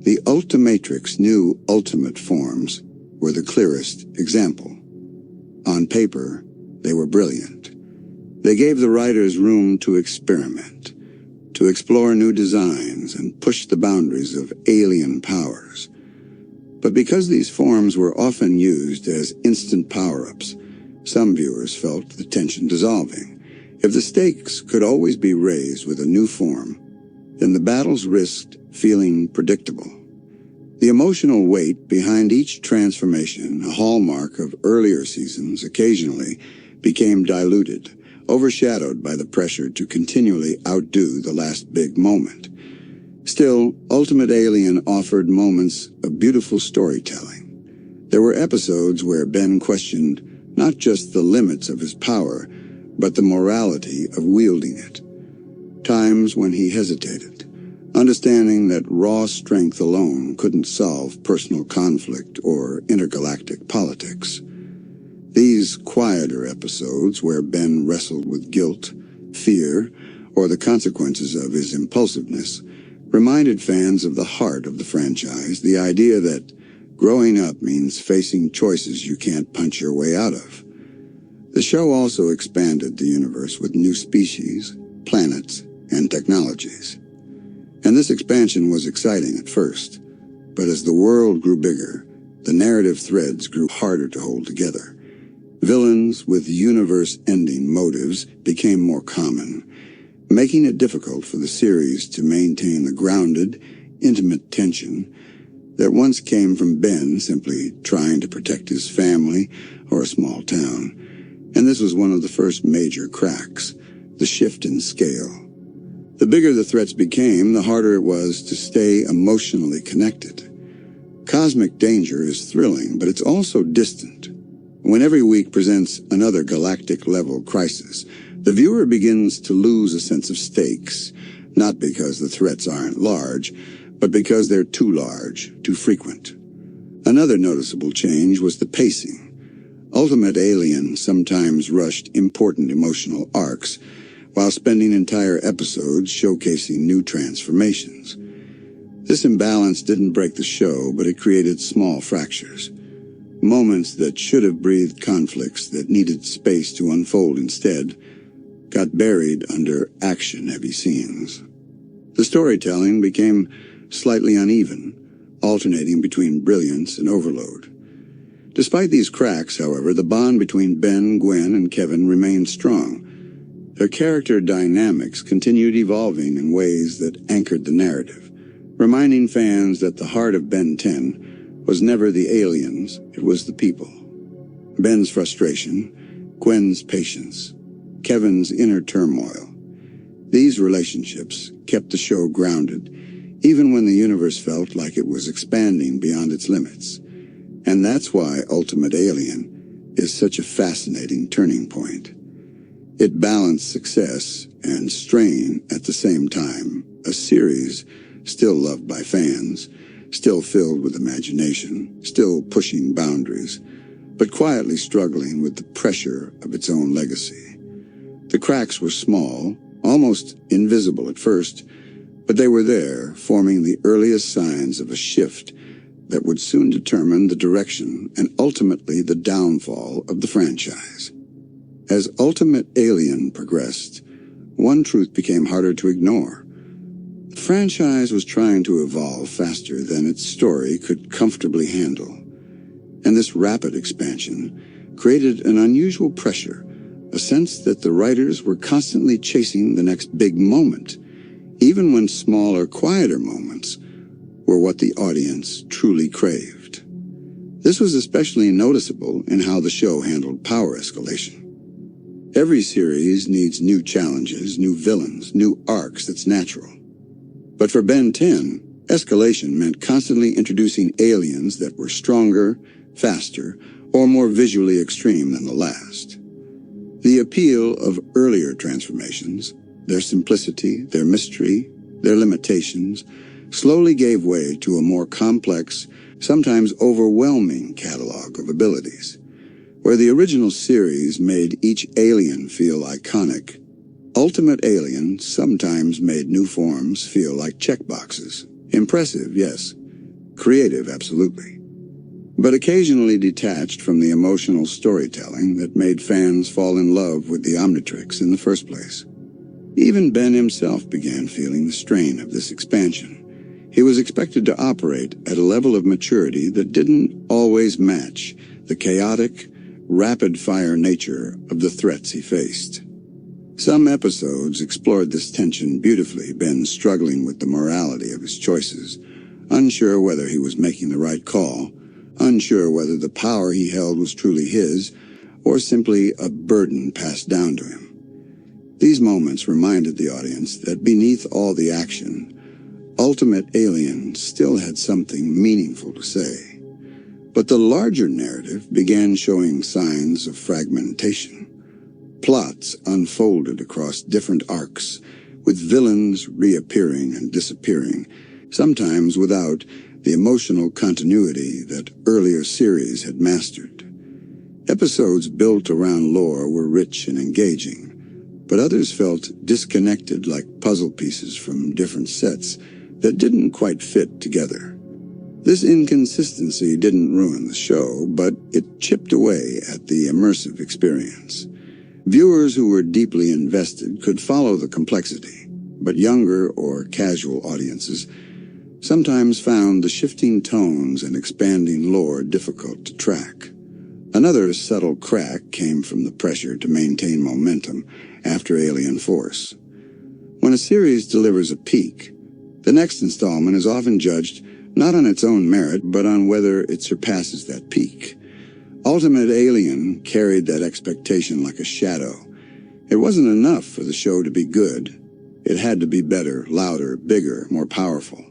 The Ultimatrix' new ultimate forms were the clearest example. On paper, they were brilliant. They gave the writers room to experiment, to explore new designs and push the boundaries of alien powers. But because these forms were often used as instant power-ups, some viewers felt the tension dissolving. If the stakes could always be raised with a new form, then the battles risked feeling predictable. The emotional weight behind each transformation, a hallmark of earlier seasons, occasionally became diluted, overshadowed by the pressure to continually outdo the last big moment. Still, Ultimate Alien offered moments of beautiful storytelling. There were episodes where Ben questioned not just the limits of his power, but the morality of wielding it. Times when he hesitated, understanding that raw strength alone couldn't solve personal conflict or intergalactic politics. These quieter episodes where Ben wrestled with guilt, fear, or the consequences of his impulsiveness reminded fans of the heart of the franchise, the idea that growing up means facing choices you can't punch your way out of. The show also expanded the universe with new species, planets, and technologies. And this expansion was exciting at first, but as the world grew bigger, the narrative threads grew harder to hold together. Villains with universe-ending motives became more common, making it difficult for the series to maintain the grounded, intimate tension that once came from Ben simply trying to protect his family or a small town. And this was one of the first major cracks, the shift in scale. The bigger the threats became, the harder it was to stay emotionally connected. Cosmic danger is thrilling, but it's also distant. When every week presents another galactic-level crisis, the viewer begins to lose a sense of stakes, not because the threats aren't large, but because they're too large, too frequent. Another noticeable change was the pacing. Ultimate Alien sometimes rushed important emotional arcs, while spending entire episodes showcasing new transformations. This imbalance didn't break the show, but it created small fractures. Moments that should have breathed conflicts that needed space to unfold instead got buried under action-heavy scenes. The storytelling became slightly uneven, alternating between brilliance and overload. Despite these cracks, however, the bond between Ben, Gwen, and Kevin remained strong. Their character dynamics continued evolving in ways that anchored the narrative, reminding fans that the heart of Ben 10 was never the aliens, it was the people. Ben's frustration, Gwen's patience, Kevin's inner turmoil. These relationships kept the show grounded, even when the universe felt like it was expanding beyond its limits. And that's why Ultimate Alien is such a fascinating turning point. It balanced success and strain at the same time, a series still loved by fans, still filled with imagination, still pushing boundaries, but quietly struggling with the pressure of its own legacy. The cracks were small, almost invisible at first, but they were there, forming the earliest signs of a shift that would soon determine the direction and ultimately the downfall of the franchise. As Ultimate Alien progressed, one truth became harder to ignore. The franchise was trying to evolve faster than its story could comfortably handle. And this rapid expansion created an unusual pressure, a sense that the writers were constantly chasing the next big moment, even when smaller, quieter moments were what the audience truly craved. This was especially noticeable in how the show handled power escalation. Every series needs new challenges, new villains, new arcs. That's natural. But for Ben 10, escalation meant constantly introducing aliens that were stronger, faster, or more visually extreme than the last. The appeal of earlier transformations, their simplicity, their mystery, their limitations, slowly gave way to a more complex, sometimes overwhelming catalog of abilities. Where the original series made each alien feel iconic, Ultimate Alien sometimes made new forms feel like checkboxes. Impressive, yes. Creative, absolutely. But occasionally detached from the emotional storytelling that made fans fall in love with the Omnitrix in the first place. Even Ben himself began feeling the strain of this expansion. He was expected to operate at a level of maturity that didn't always match the chaotic, rapid-fire nature of the threats he faced. Some episodes explored this tension beautifully, Ben struggling with the morality of his choices, unsure whether he was making the right call, unsure whether the power he held was truly his, or simply a burden passed down to him. These moments reminded the audience that beneath all the action, Ultimate Alien still had something meaningful to say. But the larger narrative began showing signs of fragmentation. Plots unfolded across different arcs, with villains reappearing and disappearing, sometimes without the emotional continuity that earlier series had mastered. Episodes built around lore were rich and engaging, but others felt disconnected like puzzle pieces from different sets that didn't quite fit together. This inconsistency didn't ruin the show, but it chipped away at the immersive experience. Viewers who were deeply invested could follow the complexity, but younger or casual audiences sometimes found the shifting tones and expanding lore difficult to track. Another subtle crack came from the pressure to maintain momentum after Alien Force. When a series delivers a peak, the next installment is often judged not on its own merit, but on whether it surpasses that peak. Ultimate Alien carried that expectation like a shadow. It wasn't enough for the show to be good. It had to be better, louder, bigger, more powerful.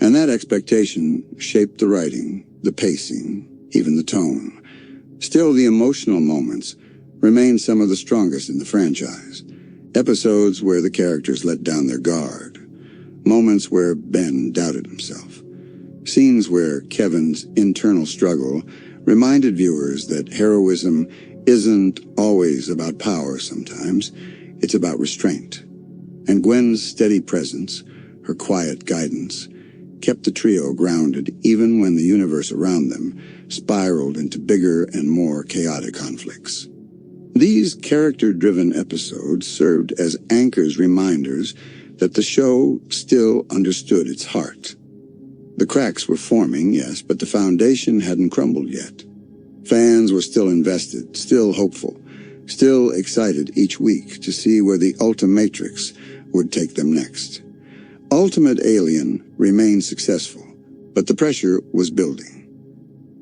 And that expectation shaped the writing, the pacing, even the tone. Still, the emotional moments remain some of the strongest in the franchise. Episodes where the characters let down their guard. Moments where Ben doubted himself. Scenes where Kevin's internal struggle reminded viewers that heroism isn't always about power sometimes. It's about restraint. And Gwen's steady presence, her quiet guidance, kept the trio grounded even when the universe around them spiraled into bigger and more chaotic conflicts. These character-driven episodes served as anchors, reminders that the show still understood its heart. The cracks were forming, yes, but the foundation hadn't crumbled yet. Fans were still invested, still hopeful, still excited each week to see where the Ultimatrix would take them next. Ultimate Alien remained successful, but the pressure was building.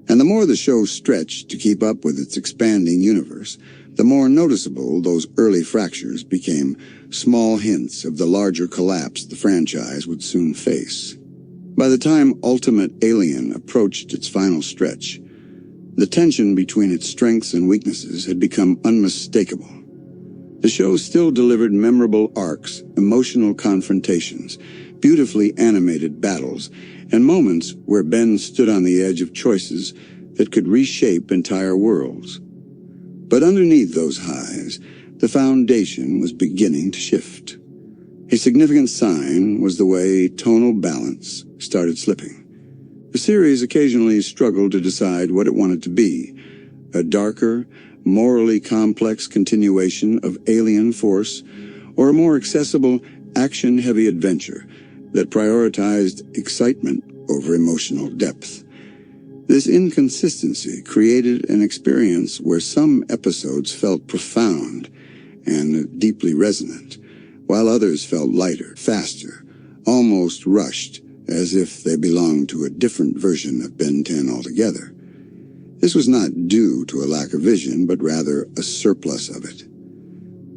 And the more the show stretched to keep up with its expanding universe, the more noticeable those early fractures became, small hints of the larger collapse the franchise would soon face. By the time Ultimate Alien approached its final stretch, the tension between its strengths and weaknesses had become unmistakable. The show still delivered memorable arcs, emotional confrontations, beautifully animated battles, and moments where Ben stood on the edge of choices that could reshape entire worlds. But underneath those highs, the foundation was beginning to shift. A significant sign was the way tonal balance started slipping. The series occasionally struggled to decide what it wanted to be, a darker, morally complex continuation of Alien Force, or a more accessible, action-heavy adventure that prioritized excitement over emotional depth. This inconsistency created an experience where some episodes felt profound and deeply resonant, while others felt lighter, faster, almost rushed, as if they belonged to a different version of Ben 10 altogether. This was not due to a lack of vision, but rather a surplus of it.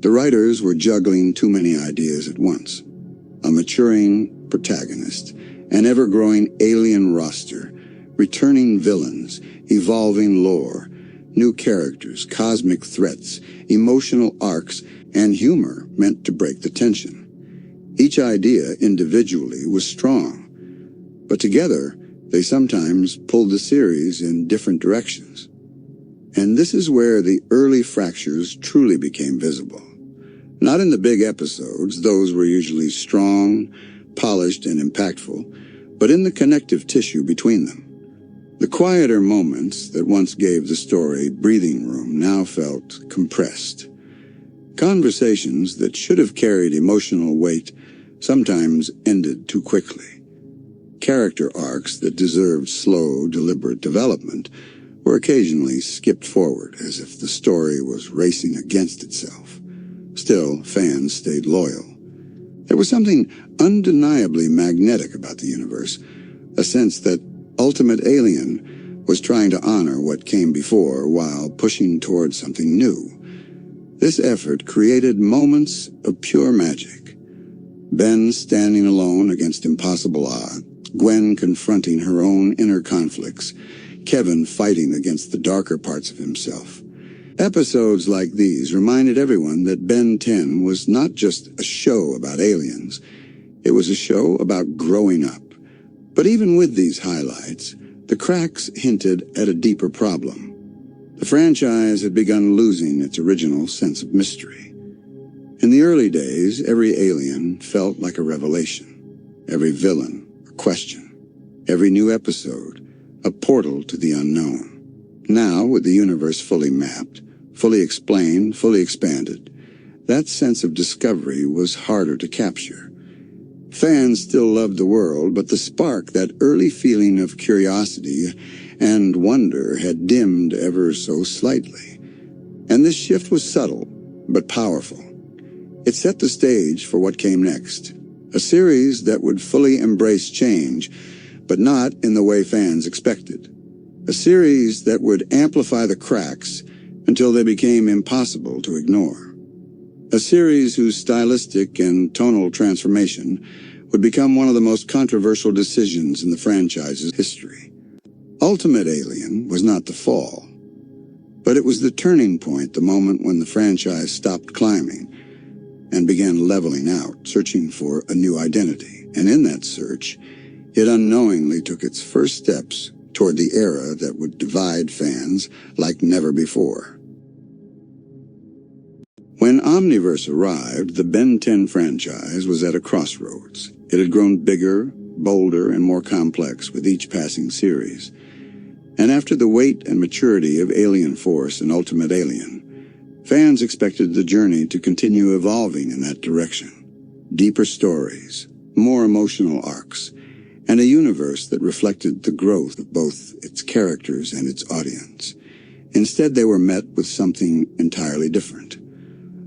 The writers were juggling too many ideas at once. A maturing protagonist, an ever-growing alien roster, returning villains, evolving lore, new characters, cosmic threats, emotional arcs, and humor meant to break the tension. Each idea individually was strong, but together they sometimes pulled the series in different directions. And this is where the early fractures truly became visible. Not in the big episodes, those were usually strong, polished, and impactful, but in the connective tissue between them. The quieter moments that once gave the story breathing room now felt compressed. Conversations that should have carried emotional weight sometimes ended too quickly. Character arcs that deserved slow, deliberate development were occasionally skipped forward as if the story was racing against itself. Still, fans stayed loyal. There was something undeniably magnetic about the universe, a sense that Ultimate Alien was trying to honor what came before while pushing toward something new. This effort created moments of pure magic. Ben standing alone against impossible odds, Gwen confronting her own inner conflicts, Kevin fighting against the darker parts of himself. Episodes like these reminded everyone that Ben 10 was not just a show about aliens, it was a show about growing up. But even with these highlights, the cracks hinted at a deeper problem. The franchise had begun losing its original sense of mystery. In the early days, every alien felt like a revelation, every villain a question, every new episode a portal to the unknown. Now, with the universe fully mapped, fully explained, fully expanded, that sense of discovery was harder to capture. Fans still loved the world, but the spark, that early feeling of curiosity and wonder, had dimmed ever so slightly. And this shift was subtle, but powerful. It set the stage for what came next, a series that would fully embrace change, but not in the way fans expected. A series that would amplify the cracks until they became impossible to ignore. A series whose stylistic and tonal transformation would become one of the most controversial decisions in the franchise's history. Ultimate Alien was not the fall, but it was the turning point, the moment when the franchise stopped climbing and began leveling out, searching for a new identity. And in that search, it unknowingly took its first steps toward the era that would divide fans like never before. When Omniverse arrived, the Ben 10 franchise was at a crossroads. It had grown bigger, bolder, and more complex with each passing series. And after the weight and maturity of Alien Force and Ultimate Alien, fans expected the journey to continue evolving in that direction. Deeper stories, more emotional arcs, and a universe that reflected the growth of both its characters and its audience. Instead, they were met with something entirely different.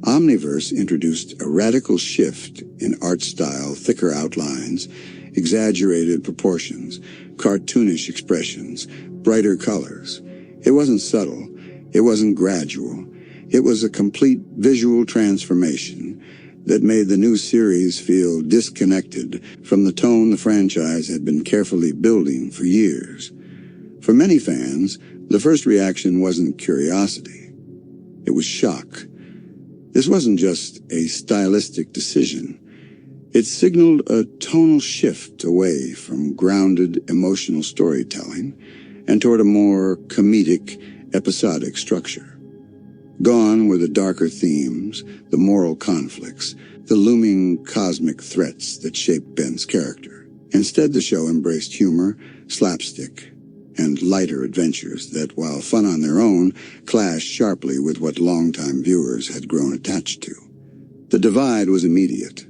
Omniverse introduced a radical shift in art style, thicker outlines, exaggerated proportions, cartoonish expressions, brighter colors. It wasn't subtle, it wasn't gradual, it was a complete visual transformation that made the new series feel disconnected from the tone the franchise had been carefully building for years. For many fans, the first reaction wasn't curiosity. It was shock. This wasn't just a stylistic decision. It signaled a tonal shift away from grounded emotional storytelling and toward a more comedic, episodic structure. Gone were the darker themes, the moral conflicts, the looming cosmic threats that shaped Ben's character. Instead, the show embraced humor, slapstick, and lighter adventures that, while fun on their own, clashed sharply with what longtime viewers had grown attached to. The divide was immediate.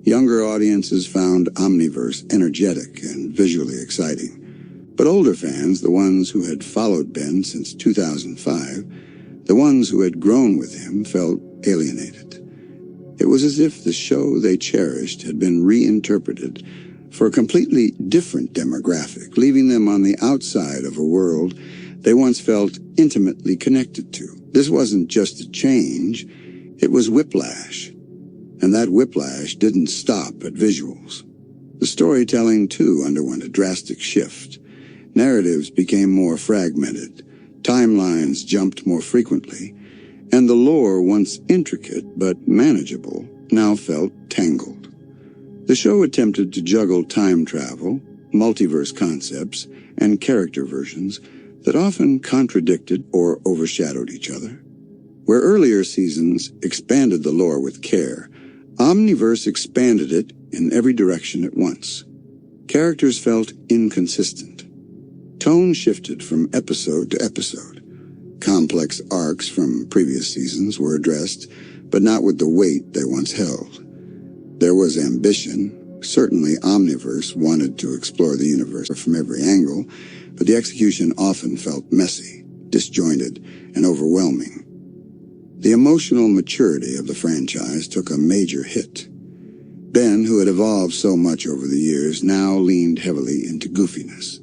Younger audiences found Omniverse energetic and visually exciting. But older fans, the ones who had followed Ben since 2005, the ones who had grown with him, felt alienated. It was as if the show they cherished had been reinterpreted for a completely different demographic, leaving them on the outside of a world they once felt intimately connected to. This wasn't just a change, It was whiplash, and that whiplash didn't stop at visuals. The storytelling, too, underwent a drastic shift. Narratives became more fragmented, timelines jumped more frequently, and the lore, once intricate but manageable, now felt tangled. The show attempted to juggle time travel, multiverse concepts, and character versions that often contradicted or overshadowed each other. Where earlier seasons expanded the lore with care, Omniverse expanded it in every direction at once. Characters felt inconsistent. Tone shifted from episode to episode. Complex arcs from previous seasons were addressed, but not with the weight they once held. There was ambition. Certainly Omniverse wanted to explore the universe from every angle, but the execution often felt messy, disjointed, and overwhelming. The emotional maturity of the franchise took a major hit. Ben, who had evolved so much over the years, now leaned heavily into goofiness.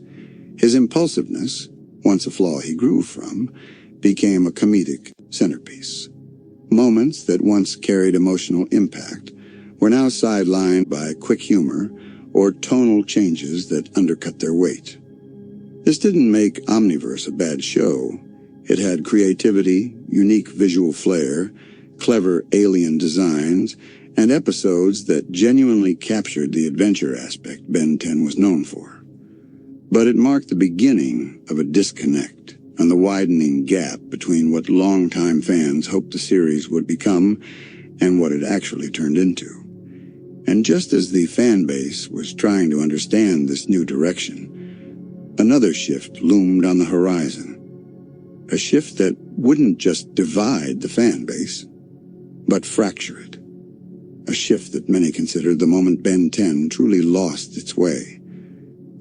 His impulsiveness, once a flaw he grew from, became a comedic centerpiece. Moments that once carried emotional impact were now sidelined by quick humor or tonal changes that undercut their weight. This didn't make Omniverse a bad show. It had creativity, unique visual flair, clever alien designs, and episodes that genuinely captured the adventure aspect Ben 10 was known for. But it marked the beginning of a disconnect and the widening gap between what longtime fans hoped the series would become and what it actually turned into. And just as the fan base was trying to understand this new direction, another shift loomed on the horizon. A shift that wouldn't just divide the fan base, but fracture it. A shift that many considered the moment Ben 10 truly lost its way.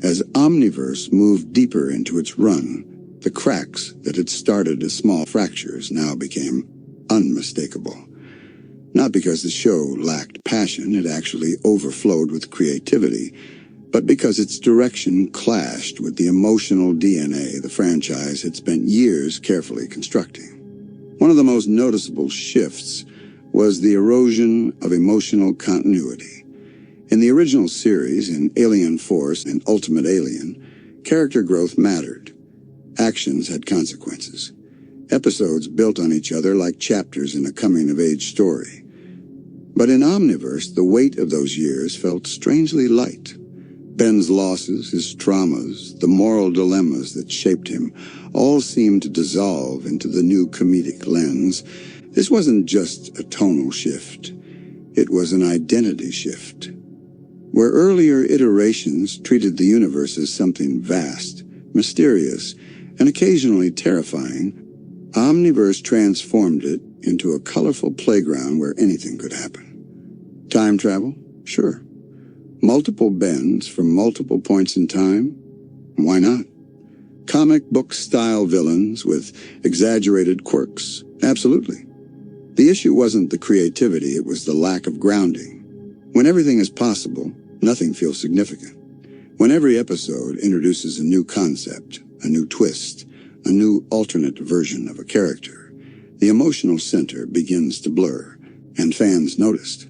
As Omniverse moved deeper into its run, the cracks that had started as small fractures now became unmistakable. Not because the show lacked passion, it actually overflowed with creativity, but because its direction clashed with the emotional DNA the franchise had spent years carefully constructing. One of the most noticeable shifts was the erosion of emotional continuity. In the original series, in Alien Force and Ultimate Alien, character growth mattered. Actions had consequences. Episodes built on each other like chapters in a coming-of-age story. But in Omniverse, the weight of those years felt strangely light. Ben's losses, his traumas, the moral dilemmas that shaped him, all seemed to dissolve into the new comedic lens. This wasn't just a tonal shift. It was an identity shift. Where earlier iterations treated the universe as something vast, mysterious, and occasionally terrifying, Omniverse transformed it into a colorful playground where anything could happen. Time travel? Sure. Multiple Bens from multiple points in time? Why not? Comic book-style villains with exaggerated quirks? Absolutely. The issue wasn't the creativity, it was the lack of grounding. When everything is possible, nothing feels significant. When every episode introduces a new concept, a new twist, a new alternate version of a character, the emotional center begins to blur, and fans noticed.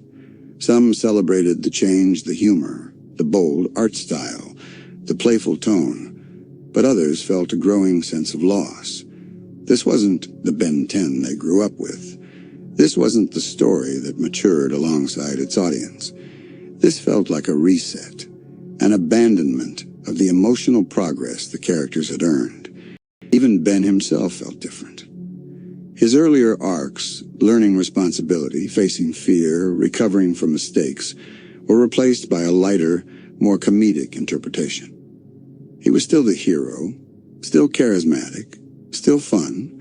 Some celebrated the change, the humor, the bold art style, the playful tone, but others felt a growing sense of loss. This wasn't the Ben 10 they grew up with. This wasn't the story that matured alongside its audience. This felt like a reset, an abandonment of the emotional progress the characters had earned. Even Ben himself felt different. His earlier arcs, learning responsibility, facing fear, recovering from mistakes, were replaced by a lighter, more comedic interpretation. He was still the hero, still charismatic, still fun,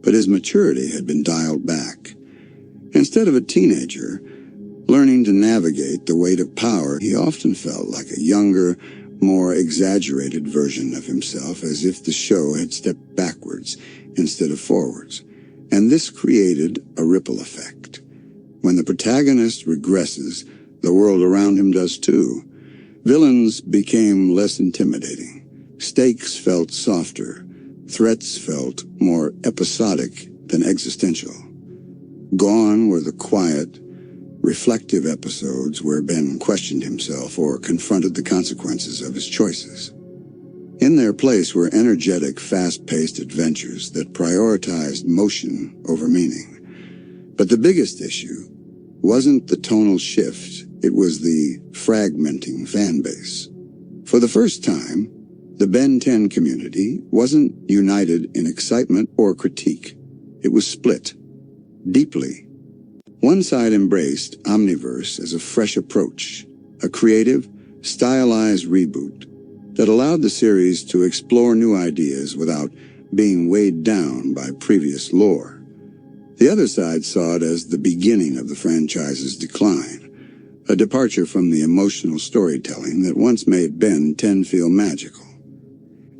but his maturity had been dialed back. Instead of a teenager, learning to navigate the weight of power, he often felt like a younger, more exaggerated version of himself, as if the show had stepped backwards instead of forwards. And this created a ripple effect. When the protagonist regresses, the world around him does too. Villains became less intimidating. Stakes felt softer. Threats felt more episodic than existential. Gone were the quiet, reflective episodes where Ben questioned himself or confronted the consequences of his choices. In their place were energetic, fast-paced adventures that prioritized motion over meaning. But the biggest issue wasn't the tonal shift, it was the fragmenting fan base. For the first time, the Ben 10 community wasn't united in excitement or critique. It was split, deeply. One side embraced Omniverse as a fresh approach, a creative, stylized reboot that allowed the series to explore new ideas without being weighed down by previous lore. The other side saw it as the beginning of the franchise's decline, a departure from the emotional storytelling that once made Ben 10 feel magical.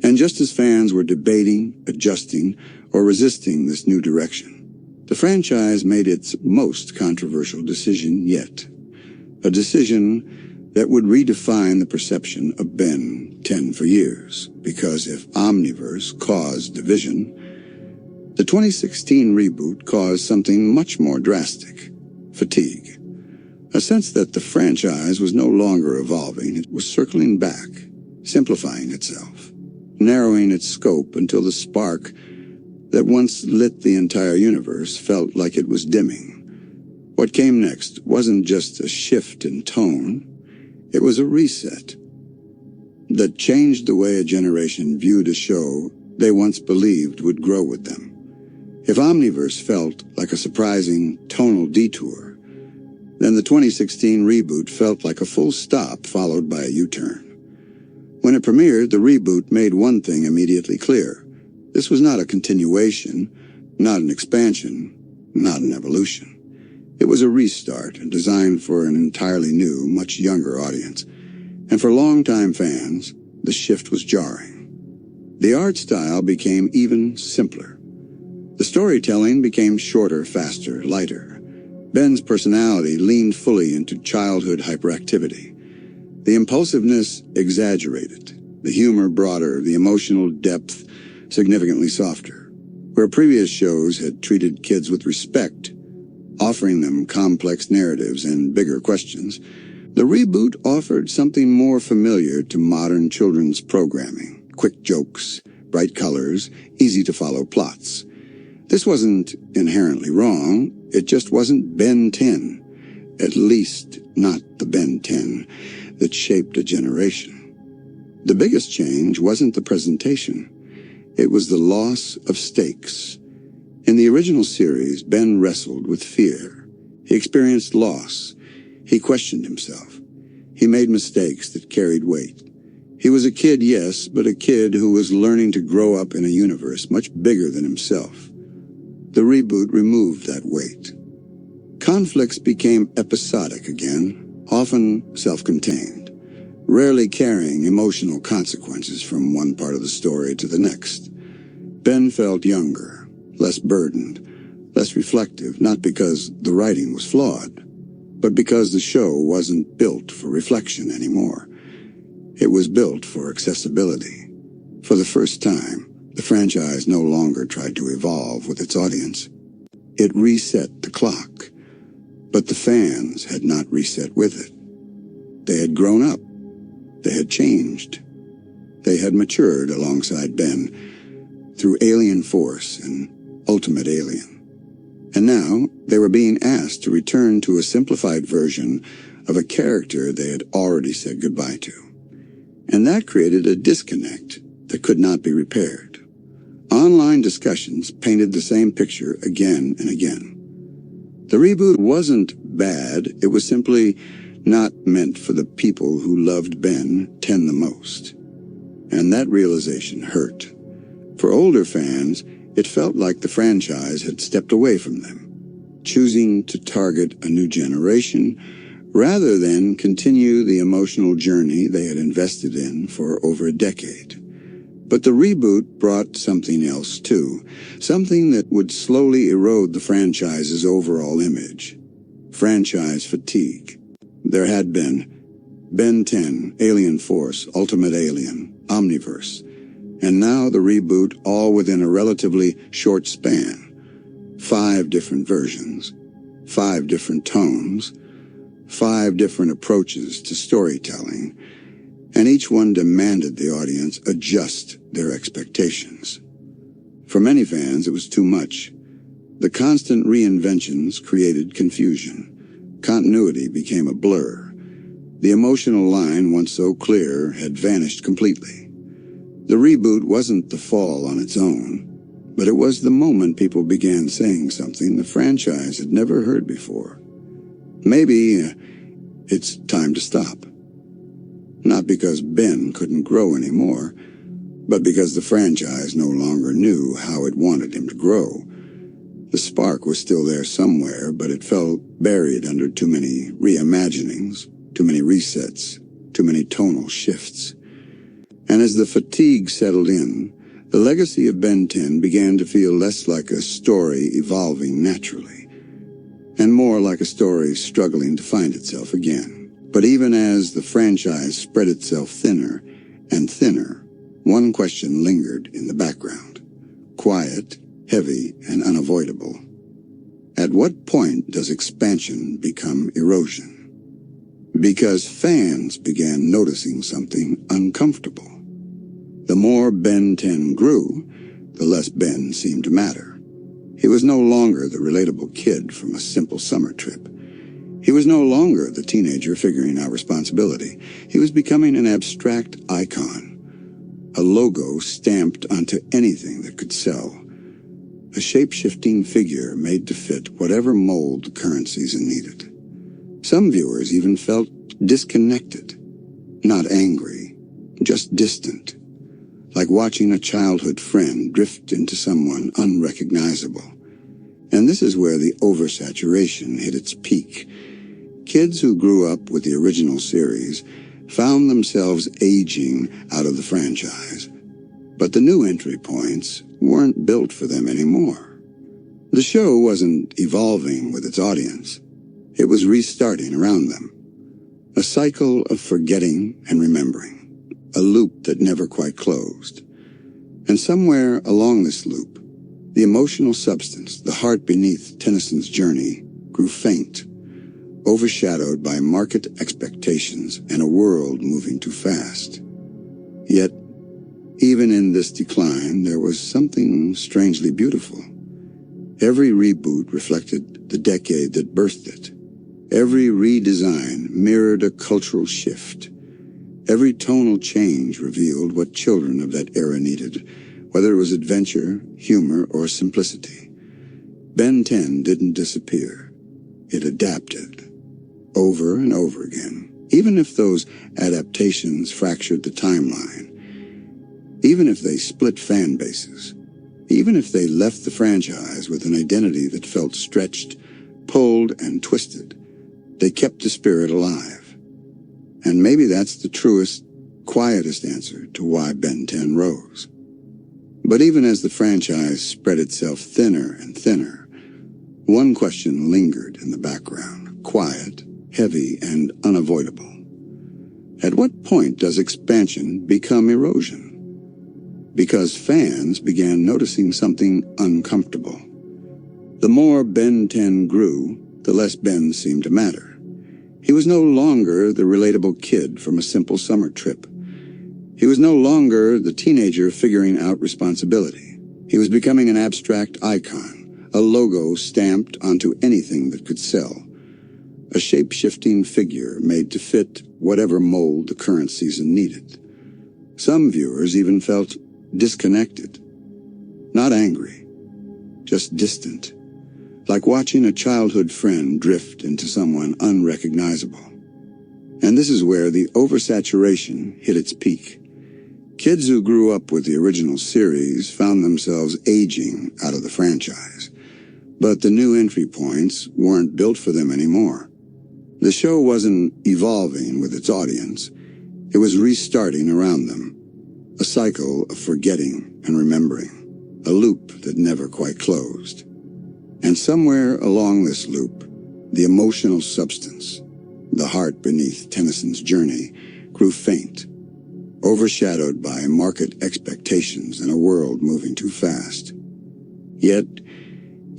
And just as fans were debating, adjusting, or resisting this new direction, the franchise made its most controversial decision yet. A decision that would redefine the perception of Ben 10 for years, because if Omniverse caused division, the 2016 reboot caused something much more drastic: fatigue. A sense that the franchise was no longer evolving, it was circling back, simplifying itself, narrowing its scope until the spark that once lit the entire universe felt like it was dimming. What came next wasn't just a shift in tone, it was a reset that changed the way a generation viewed a show they once believed would grow with them. If Omniverse felt like a surprising tonal detour, then the 2016 reboot felt like a full stop followed by a U-turn. When it premiered, the reboot made one thing immediately clear. This was not a continuation, not an expansion, not an evolution. It was a restart, designed for an entirely new, much younger audience. And for longtime fans, the shift was jarring. The art style became even simpler. The storytelling became shorter, faster, lighter. Ben's personality leaned fully into childhood hyperactivity. The impulsiveness exaggerated, the humor broader, the emotional depth significantly softer. Where previous shows had treated kids with respect, offering them complex narratives and bigger questions, the reboot offered something more familiar to modern children's programming: quick jokes, bright colors, easy-to-follow plots. This wasn't inherently wrong, it just wasn't Ben 10, at least not the Ben 10 that shaped a generation. The biggest change wasn't the presentation, it was the loss of stakes. In the original series, Ben wrestled with fear. He experienced loss. He questioned himself. He made mistakes that carried weight. He was a kid, yes, but a kid who was learning to grow up in a universe much bigger than himself. The reboot removed that weight. Conflicts became episodic again, often self-contained, rarely carrying emotional consequences from one part of the story to the next. Ben felt younger, less burdened, less reflective, not because the writing was flawed, but because the show wasn't built for reflection anymore. It was built for accessibility. For the first time, the franchise no longer tried to evolve with its audience. It reset the clock, but the fans had not reset with it. They had grown up. They had changed. They had matured alongside Ben through Alien Force and Ultimate Alien. And now they were being asked to return to a simplified version of a character they had already said goodbye to. And that created a disconnect that could not be repaired. Online discussions painted the same picture again and again. The reboot wasn't bad, it was simply not meant for the people who loved Ben 10 the most. And that realization hurt. For older fans, it felt like the franchise had stepped away from them, choosing to target a new generation rather than continue the emotional journey they had invested in for over a decade. But the reboot brought something else too, something that would slowly erode the franchise's overall image: franchise fatigue. There had been Ben 10, Alien Force, Ultimate Alien, Omniverse, and now the reboot, all within a relatively short span. 5 different versions, 5 different tones, 5 different approaches to storytelling, and each one demanded the audience adjust their expectations. For many fans, it was too much. The constant reinventions created confusion. Continuity became a blur. The emotional line, once so clear, had vanished completely. The reboot wasn't the fall on its own, but it was the moment people began saying something the franchise had never heard before. Maybe it's time to stop. Not because Ben couldn't grow anymore, but because the franchise no longer knew how it wanted him to grow. The spark was still there somewhere, but it felt buried under too many reimaginings, too many resets, too many tonal shifts. And as the fatigue settled in, the legacy of Ben 10 began to feel less like a story evolving naturally, and more like a story struggling to find itself again. But even as the franchise spread itself thinner and thinner, one question lingered in the background, quiet, heavy, and unavoidable. At what point does expansion become erosion? Because fans began noticing something uncomfortable. The more Ben 10 grew, the less Ben seemed to matter. He was no longer the relatable kid from a simple summer trip. He was no longer the teenager figuring out responsibility. He was becoming an abstract icon, a logo stamped onto anything that could sell, a shape-shifting figure made to fit whatever mold the current season needed. Some viewers even felt disconnected, not angry, just distant, like watching a childhood friend drift into someone unrecognizable. And this is where the oversaturation hit its peak. Kids who grew up with the original series found themselves aging out of the franchise, but the new entry points weren't built for them anymore. The show wasn't evolving with its audience. It was restarting around them. A cycle of forgetting and remembering. A loop that never quite closed. And somewhere along this loop, the emotional substance, the heart beneath Tennyson's journey, grew faint, overshadowed by market expectations and a world moving too fast. Yet, even in this decline, there was something strangely beautiful. Every reboot reflected the decade that birthed it. Every redesign mirrored a cultural shift. Every tonal change revealed what children of that era needed, whether it was adventure, humor, or simplicity. Ben 10 didn't disappear. It adapted, over and over again, even if those adaptations fractured the timeline, even if they split fan bases, even if they left the franchise with an identity that felt stretched, pulled, and twisted. They kept the spirit alive. And maybe that's the truest, quietest answer to why Ben 10 rose. But even as the franchise spread itself thinner and thinner, one question lingered in the background, quiet, heavy, and unavoidable. At what point does expansion become erosion? Because fans began noticing something uncomfortable. The more Ben 10 grew, the less Ben seemed to matter. He was no longer the relatable kid from a simple summer trip. He was no longer the teenager figuring out responsibility. He was becoming an abstract icon, a logo stamped onto anything that could sell, a shape-shifting figure made to fit whatever mold the current season needed. Some viewers even felt disconnected, not angry, just distant, like watching a childhood friend drift into someone unrecognizable. And this is where the oversaturation hit its peak. Kids who grew up with the original series found themselves aging out of the franchise, but the new entry points weren't built for them anymore. The show wasn't evolving with its audience. It was restarting around them, a cycle of forgetting and remembering, a loop that never quite closed. And somewhere along this loop, the emotional substance, the heart beneath Tennyson's journey, grew faint, overshadowed by market expectations and a world moving too fast. Yet,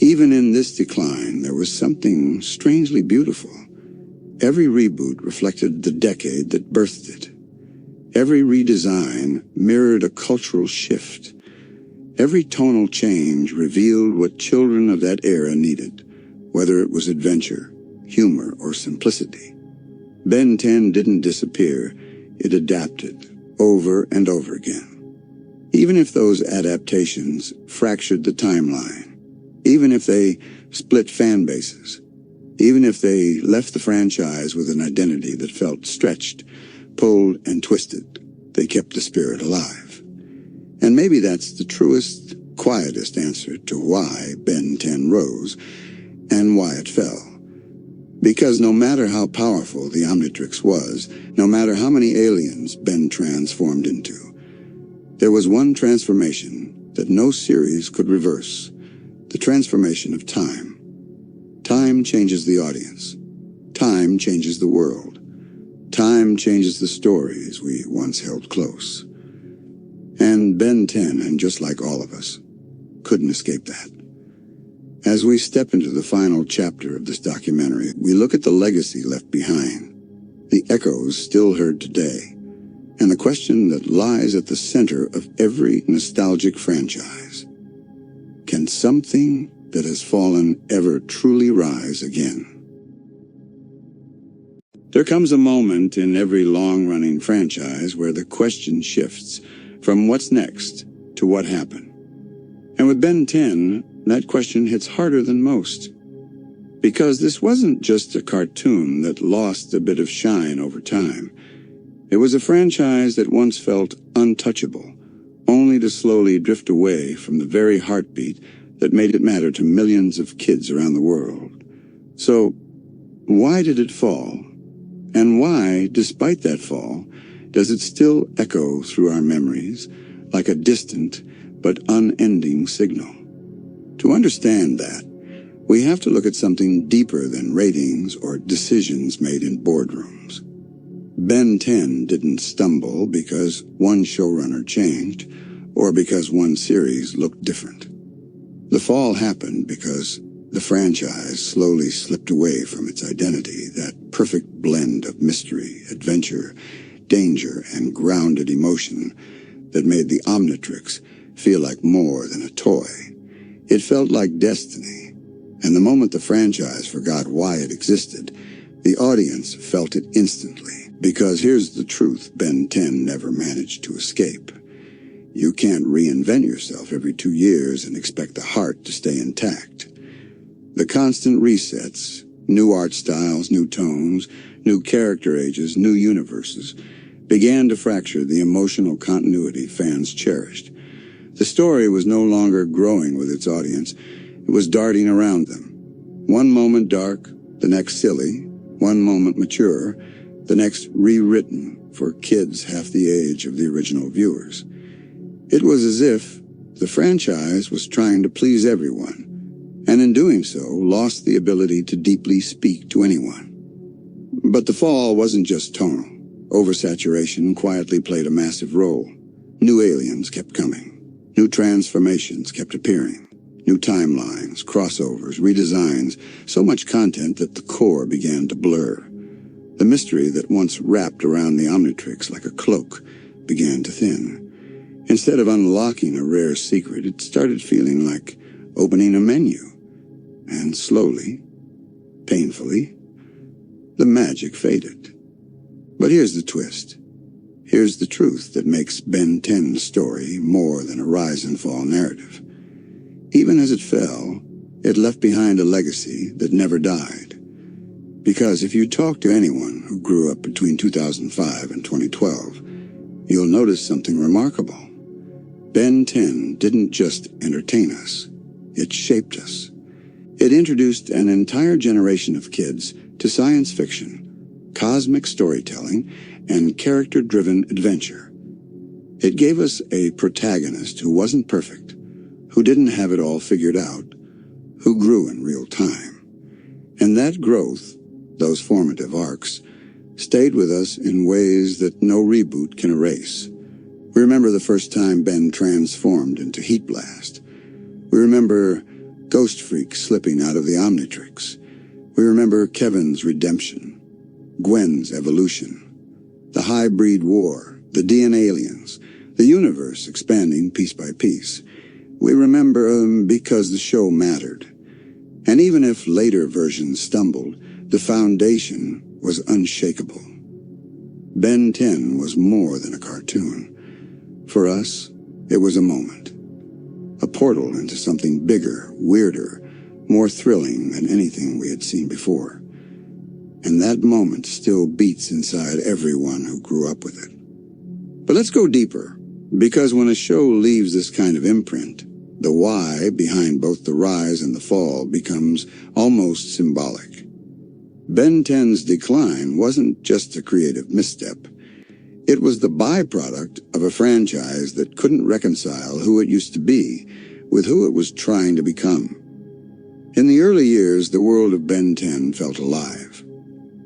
Even in this decline, there was something strangely beautiful. Every reboot reflected the decade that birthed it. Every redesign mirrored a cultural shift. Every tonal change revealed what children of that era needed, whether it was adventure, humor, or simplicity. Ben 10 didn't disappear, it adapted, over and over again. Even if those adaptations fractured the timeline, even if they split fan bases, even if they left the franchise with an identity that felt stretched, pulled, and twisted, they kept the spirit alive. And maybe that's the truest, quietest answer to why Ben 10 rose and why it fell. Because no matter how powerful the Omnitrix was, no matter how many aliens Ben transformed into, there was one transformation that no series could reverse: the transformation of time. Time changes the audience. Time changes the world. Time changes the stories we once held close. And Ben 10, and just like all of us, couldn't escape that. As we step into the final chapter of this documentary, we look at the legacy left behind, the echoes still heard today, and the question that lies at the center of every nostalgic franchise. Can something that has fallen ever truly rise again? There comes a moment in every long-running franchise where the question shifts from what's next to what happened. And with Ben 10, that question hits harder than most. Because this wasn't just a cartoon that lost a bit of shine over time. It was a franchise that once felt untouchable, only to slowly drift away from the very heartbeat that made it matter to millions of kids around the world. So, why did it fall? And why, despite that fall, does it still echo through our memories like a distant but unending signal? To understand that, we have to look at something deeper than ratings or decisions made in boardrooms. Ben 10 didn't stumble because one showrunner changed or because one series looked different. The fall happened because the franchise slowly slipped away from its identity, that perfect blend of mystery, adventure, danger, and grounded emotion that made the Omnitrix feel like more than a toy. It felt like destiny, and the moment the franchise forgot why it existed, the audience felt it instantly. Because here's the truth Ben 10 never managed to escape. You can't reinvent yourself every 2 years and expect the heart to stay intact. The constant resets, new art styles, new tones, new character ages, new universes, began to fracture the emotional continuity fans cherished. The story was no longer growing with its audience, it was darting around them. One moment dark, the next silly, one moment mature, the next rewritten for kids half the age of the original viewers. It was as if the franchise was trying to please everyone, and in doing so, lost the ability to deeply speak to anyone. But the fall wasn't just tonal. Oversaturation quietly played a massive role. New aliens kept coming. New transformations kept appearing. New timelines, crossovers, redesigns, so much content that the core began to blur. The mystery that once wrapped around the Omnitrix like a cloak began to thin. Instead of unlocking a rare secret, it started feeling like opening a menu. And slowly, painfully, the magic faded. But here's the twist. Here's the truth that makes Ben 10's story more than a rise and fall narrative. Even as it fell, it left behind a legacy that never died. Because if you talk to anyone who grew up between 2005 and 2012, you'll notice something remarkable. Ben 10 didn't just entertain us, it shaped us. It introduced an entire generation of kids to science fiction, cosmic storytelling, and character-driven adventure. It gave us a protagonist who wasn't perfect, who didn't have it all figured out, who grew in real time. And that growth, those formative arcs, stayed with us in ways that no reboot can erase. We remember the first time Ben transformed into Heat Blast. We remember Ghost Freak slipping out of the Omnitrix. We remember Kevin's redemption, Gwen's evolution, the hybrid war, the DNA aliens, the universe expanding piece by piece. We remember them because the show mattered. And even if later versions stumbled, the foundation was unshakable. Ben 10 was more than a cartoon. For us, it was a moment. A portal into something bigger, weirder, more thrilling than anything we had seen before. And that moment still beats inside everyone who grew up with it. But let's go deeper, because when a show leaves this kind of imprint, the why behind both the rise and the fall becomes almost symbolic. Ben 10's decline wasn't just a creative misstep. It was the byproduct of a franchise that couldn't reconcile who it used to be with who it was trying to become. In the early years, the world of Ben 10 felt alive.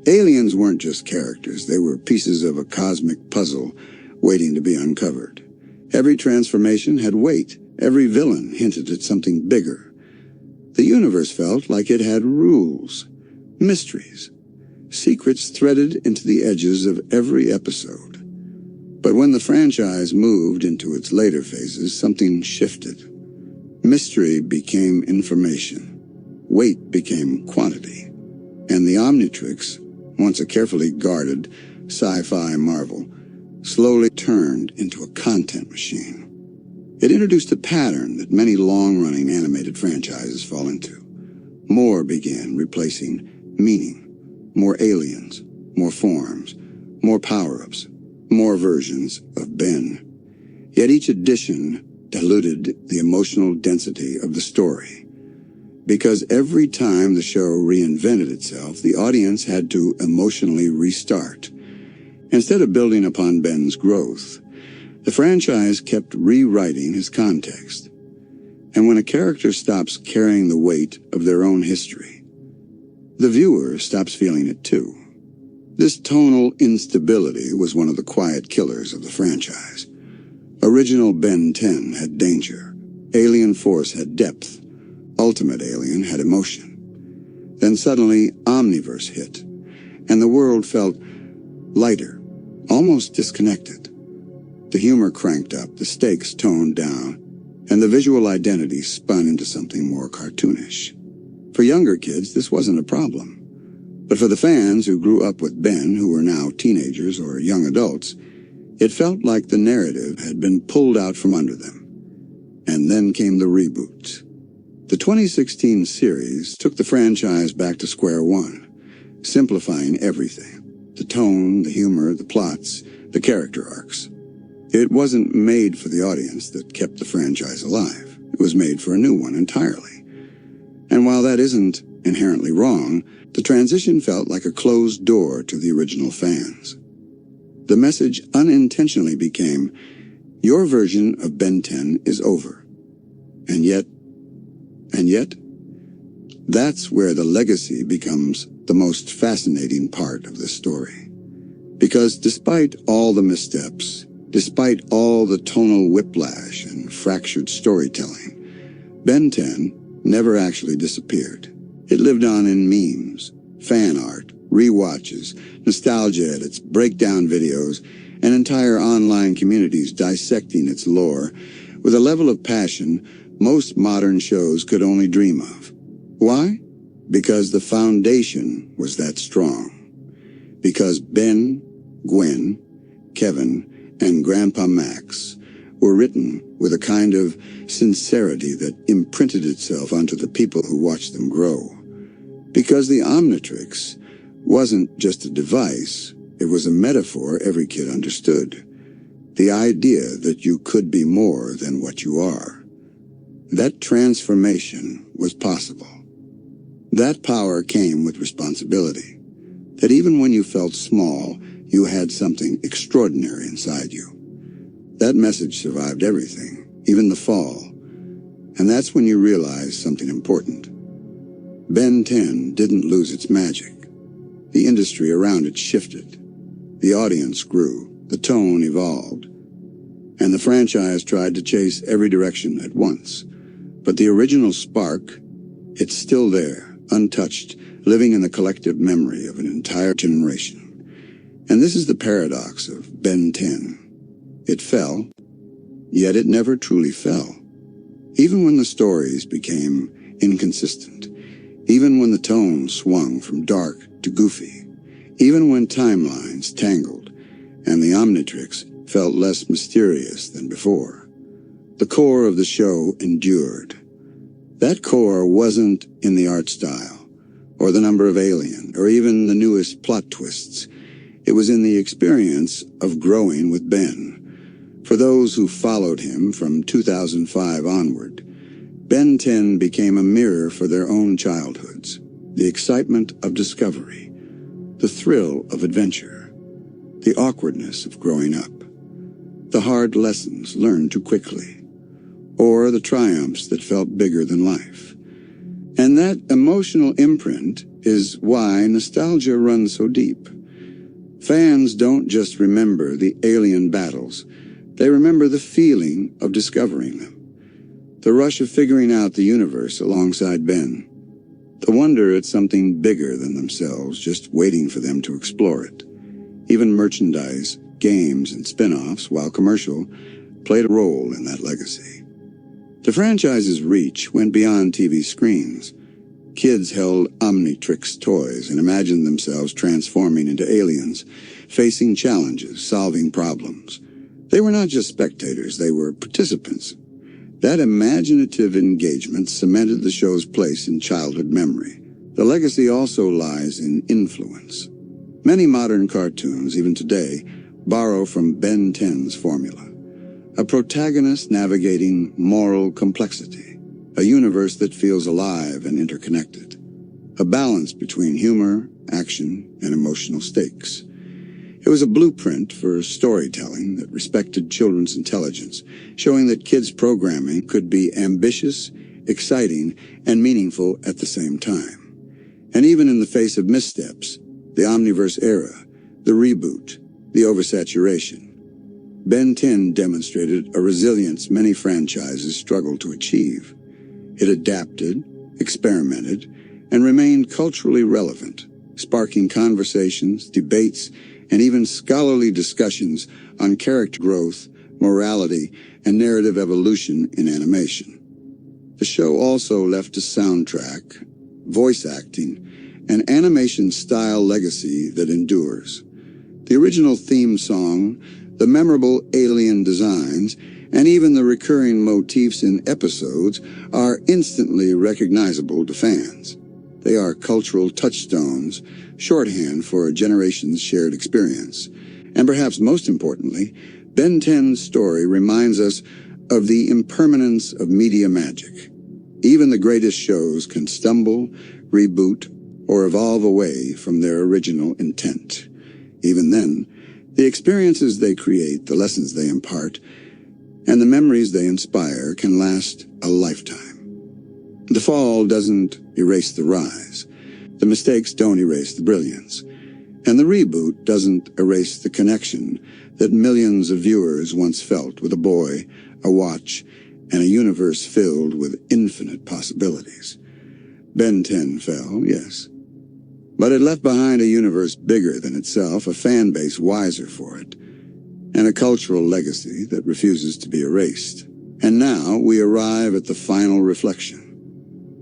Aliens weren't just characters, they were pieces of a cosmic puzzle waiting to be uncovered. Every transformation had weight, every villain hinted at something bigger. The universe felt like it had rules, mysteries, secrets threaded into the edges of every episode. But when the franchise moved into its later phases, something shifted. Mystery became information, weight became quantity, and the Omnitrix, once a carefully guarded sci-fi marvel, slowly turned into a content machine. It introduced a pattern that many long-running animated franchises fall into. More began replacing meaning, more aliens, more forms, more power-ups, more versions of Ben. Yet each edition diluted the emotional density of the story. Because every time the show reinvented itself, the audience had to emotionally restart. Instead of building upon Ben's growth, the franchise kept rewriting his context. And when a character stops carrying the weight of their own history, the viewer stops feeling it too. This tonal instability was one of the quiet killers of the franchise. Original Ben 10 had danger. Alien Force had depth. Ultimate Alien had emotion. Then suddenly, Omniverse hit, and the world felt lighter, almost disconnected. The humor cranked up, the stakes toned down, and the visual identity spun into something more cartoonish. For younger kids, this wasn't a problem. But for the fans who grew up with Ben, who were now teenagers or young adults, it felt like the narrative had been pulled out from under them. And then came the reboot. The 2016 series took the franchise back to square one, simplifying everything. The tone, the humor, the plots, the character arcs. It wasn't made for the audience that kept the franchise alive. It was made for a new one entirely. And while that isn't inherently wrong, the transition felt like a closed door to the original fans. The message unintentionally became, your version of Ben 10 is over. And yet, that's where the legacy becomes the most fascinating part of the story. Because despite all the missteps, despite all the tonal whiplash and fractured storytelling, Ben 10 never actually disappeared. It lived on in memes, fan art, rewatches, nostalgia edits, breakdown videos, and entire online communities dissecting its lore with a level of passion most modern shows could only dream of. Why? Because the foundation was that strong. Because Ben, Gwen, Kevin, and Grandpa Max were written with a kind of sincerity that imprinted itself onto the people who watched them grow. Because the Omnitrix wasn't just a device, it was a metaphor every kid understood. The idea that you could be more than what you are. That transformation was possible. That power came with responsibility. That even when you felt small, you had something extraordinary inside you. That message survived everything, even the fall. And that's when you realize something important. Ben 10 didn't lose its magic. The industry around it shifted. The audience grew. The tone evolved. And the franchise tried to chase every direction at once. But the original spark, It's still there, untouched, living in the collective memory of an entire generation. And this is the paradox of Ben 10. It fell, yet it never truly fell. Even when the stories became inconsistent, even when the tone swung from dark to goofy, even when timelines tangled and the Omnitrix felt less mysterious than before, the core of the show endured. That core wasn't in the art style, or the number of alien, or even the newest plot twists. It was in the experience of growing with Ben. For those who followed him from 2005 onward, Ben 10 became a mirror for their own childhoods. The excitement of discovery, the thrill of adventure, the awkwardness of growing up, the hard lessons learned too quickly, or the triumphs that felt bigger than life. And that emotional imprint is why nostalgia runs so deep. Fans don't just remember the alien battles, they remember the feeling of discovering them. The rush of figuring out the universe alongside Ben. The wonder at something bigger than themselves just waiting for them to explore it. Even merchandise, games, and spin-offs, while commercial, played a role in that legacy. The franchise's reach went beyond TV screens. Kids held Omnitrix toys and imagined themselves transforming into aliens, facing challenges, solving problems. They were not just spectators, they were participants. That imaginative engagement cemented the show's place in childhood memory. The legacy also lies in influence. Many modern cartoons, even today, borrow from Ben 10's formula. A protagonist navigating moral complexity. A universe that feels alive and interconnected. A balance between humor, action, and emotional stakes. It was a blueprint for storytelling that respected children's intelligence, showing that kids' programming could be ambitious, exciting, and meaningful at the same time. And even in the face of missteps, the Omniverse era, the reboot, the oversaturation, Ben 10 demonstrated a resilience many franchises struggle to achieve. It adapted, experimented, and remained culturally relevant, sparking conversations, debates, and even scholarly discussions on character growth, morality, and narrative evolution in animation. The show also left a soundtrack, voice acting, and animation-style legacy that endures. The original theme song, the memorable alien designs, and even the recurring motifs in episodes are instantly recognizable to fans. They are cultural touchstones, shorthand for a generation's shared experience. And perhaps most importantly, Ben 10's story reminds us of the impermanence of media magic. Even the greatest shows can stumble, reboot, or evolve away from their original intent. Even then, the experiences they create, the lessons they impart, and the memories they inspire can last a lifetime. The fall doesn't erase the rise. The mistakes don't erase the brilliance. And the reboot doesn't erase the connection that millions of viewers once felt with a boy, a watch, and a universe filled with infinite possibilities. Ben 10 fell, yes. But it left behind a universe bigger than itself, a fan base wiser for it, and a cultural legacy that refuses to be erased. And now we arrive at the final reflection.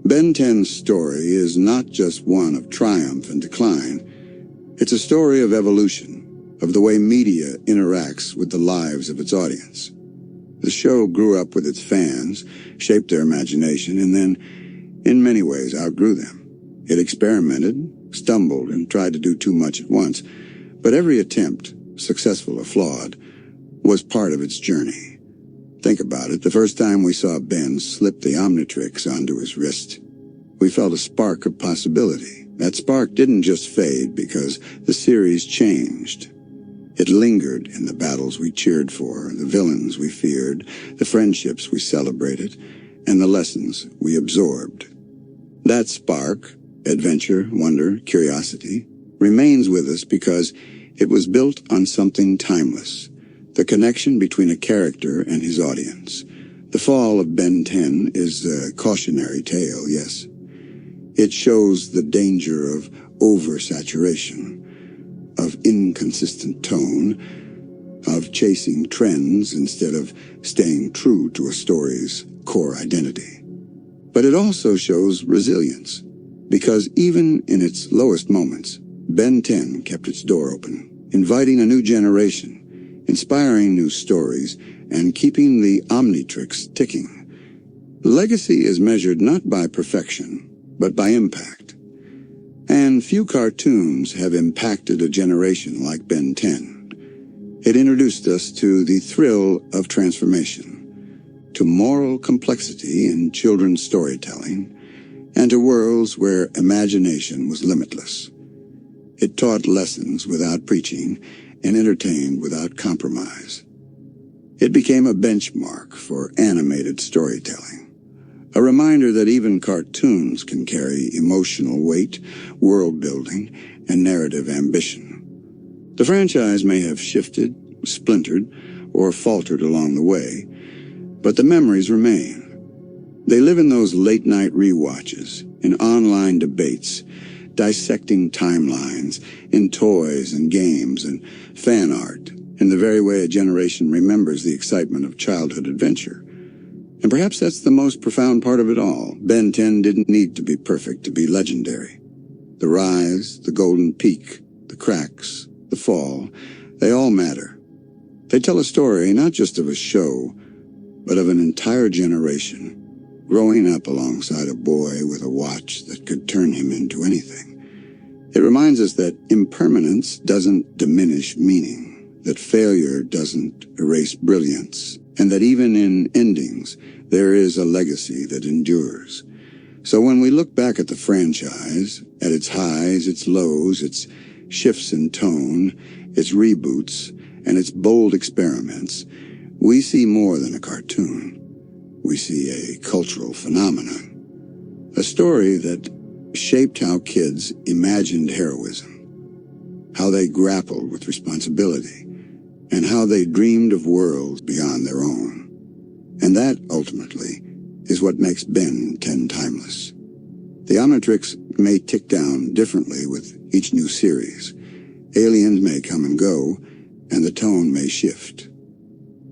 Ben 10's story is not just one of triumph and decline. It's a story of evolution, of the way media interacts with the lives of its audience. The show grew up with its fans, shaped their imagination, and then, in many ways, outgrew them. It experimented, stumbled, and tried to do too much at once, but every attempt, successful or flawed, was part of its journey. Think about it. The first time we saw Ben slip the Omnitrix onto his wrist, we felt a spark of possibility. That spark didn't just fade because the series changed. It lingered in the battles we cheered for, the villains we feared, the friendships we celebrated, and the lessons we absorbed. That spark, adventure, wonder, curiosity, remains with us because it was built on something timeless. The connection between a character and his audience. The fall of Ben 10 is a cautionary tale, yes. It shows the danger of oversaturation, of inconsistent tone, of chasing trends instead of staying true to a story's core identity. But it also shows resilience, because even in its lowest moments, Ben 10 kept its door open, inviting a new generation, inspiring new stories, and keeping the Omnitrix ticking. Legacy is measured not by perfection, but by impact. And few cartoons have impacted a generation like Ben 10. It introduced us to the thrill of transformation, to moral complexity in children's storytelling, and to worlds where imagination was limitless. It taught lessons without preaching and entertained without compromise. It became a benchmark for animated storytelling, a reminder that even cartoons can carry emotional weight, world-building, and narrative ambition. The franchise may have shifted, splintered, or faltered along the way, but the memories remain. They live in those late-night rewatches, in online debates, dissecting timelines, in toys and games and fan art, in the very way a generation remembers the excitement of childhood adventure. And perhaps that's the most profound part of it all. Ben 10 didn't need to be perfect to be legendary. The rise, the golden peak, the cracks, the fall, they all matter. They tell a story not just of a show, but of an entire generation, growing up alongside a boy with a watch that could turn him into anything. It reminds us that impermanence doesn't diminish meaning, that failure doesn't erase brilliance, and that even in endings, there is a legacy that endures. So when we look back at the franchise, at its highs, its lows, its shifts in tone, its reboots, and its bold experiments, we see more than a cartoon. We see a cultural phenomenon, a story that shaped how kids imagined heroism, how they grappled with responsibility, and how they dreamed of worlds beyond their own. And that, ultimately, is what makes Ben 10 timeless. The Omnitrix may tick down differently with each new series. Aliens may come and go, and the tone may shift.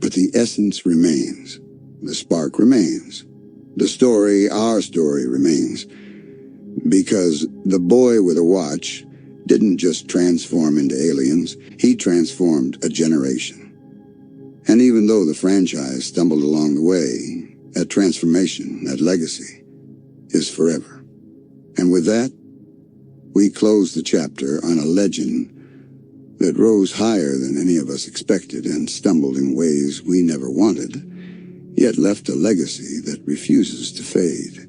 But the essence remains. The spark remains. The story, our story, remains. Because the boy with a watch didn't just transform into aliens, he transformed a generation. And even though the franchise stumbled along the way, that transformation, that legacy, is forever. And with that, we close the chapter on a legend that rose higher than any of us expected and stumbled in ways we never wanted, yet left a legacy that refuses to fade.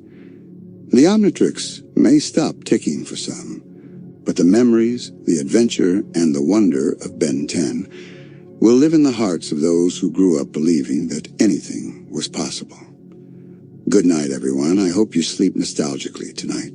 The Omnitrix may stop ticking for some, but the memories, the adventure, and the wonder of Ben 10 will live in the hearts of those who grew up believing that anything was possible. Good night, everyone. I hope you sleep nostalgically tonight.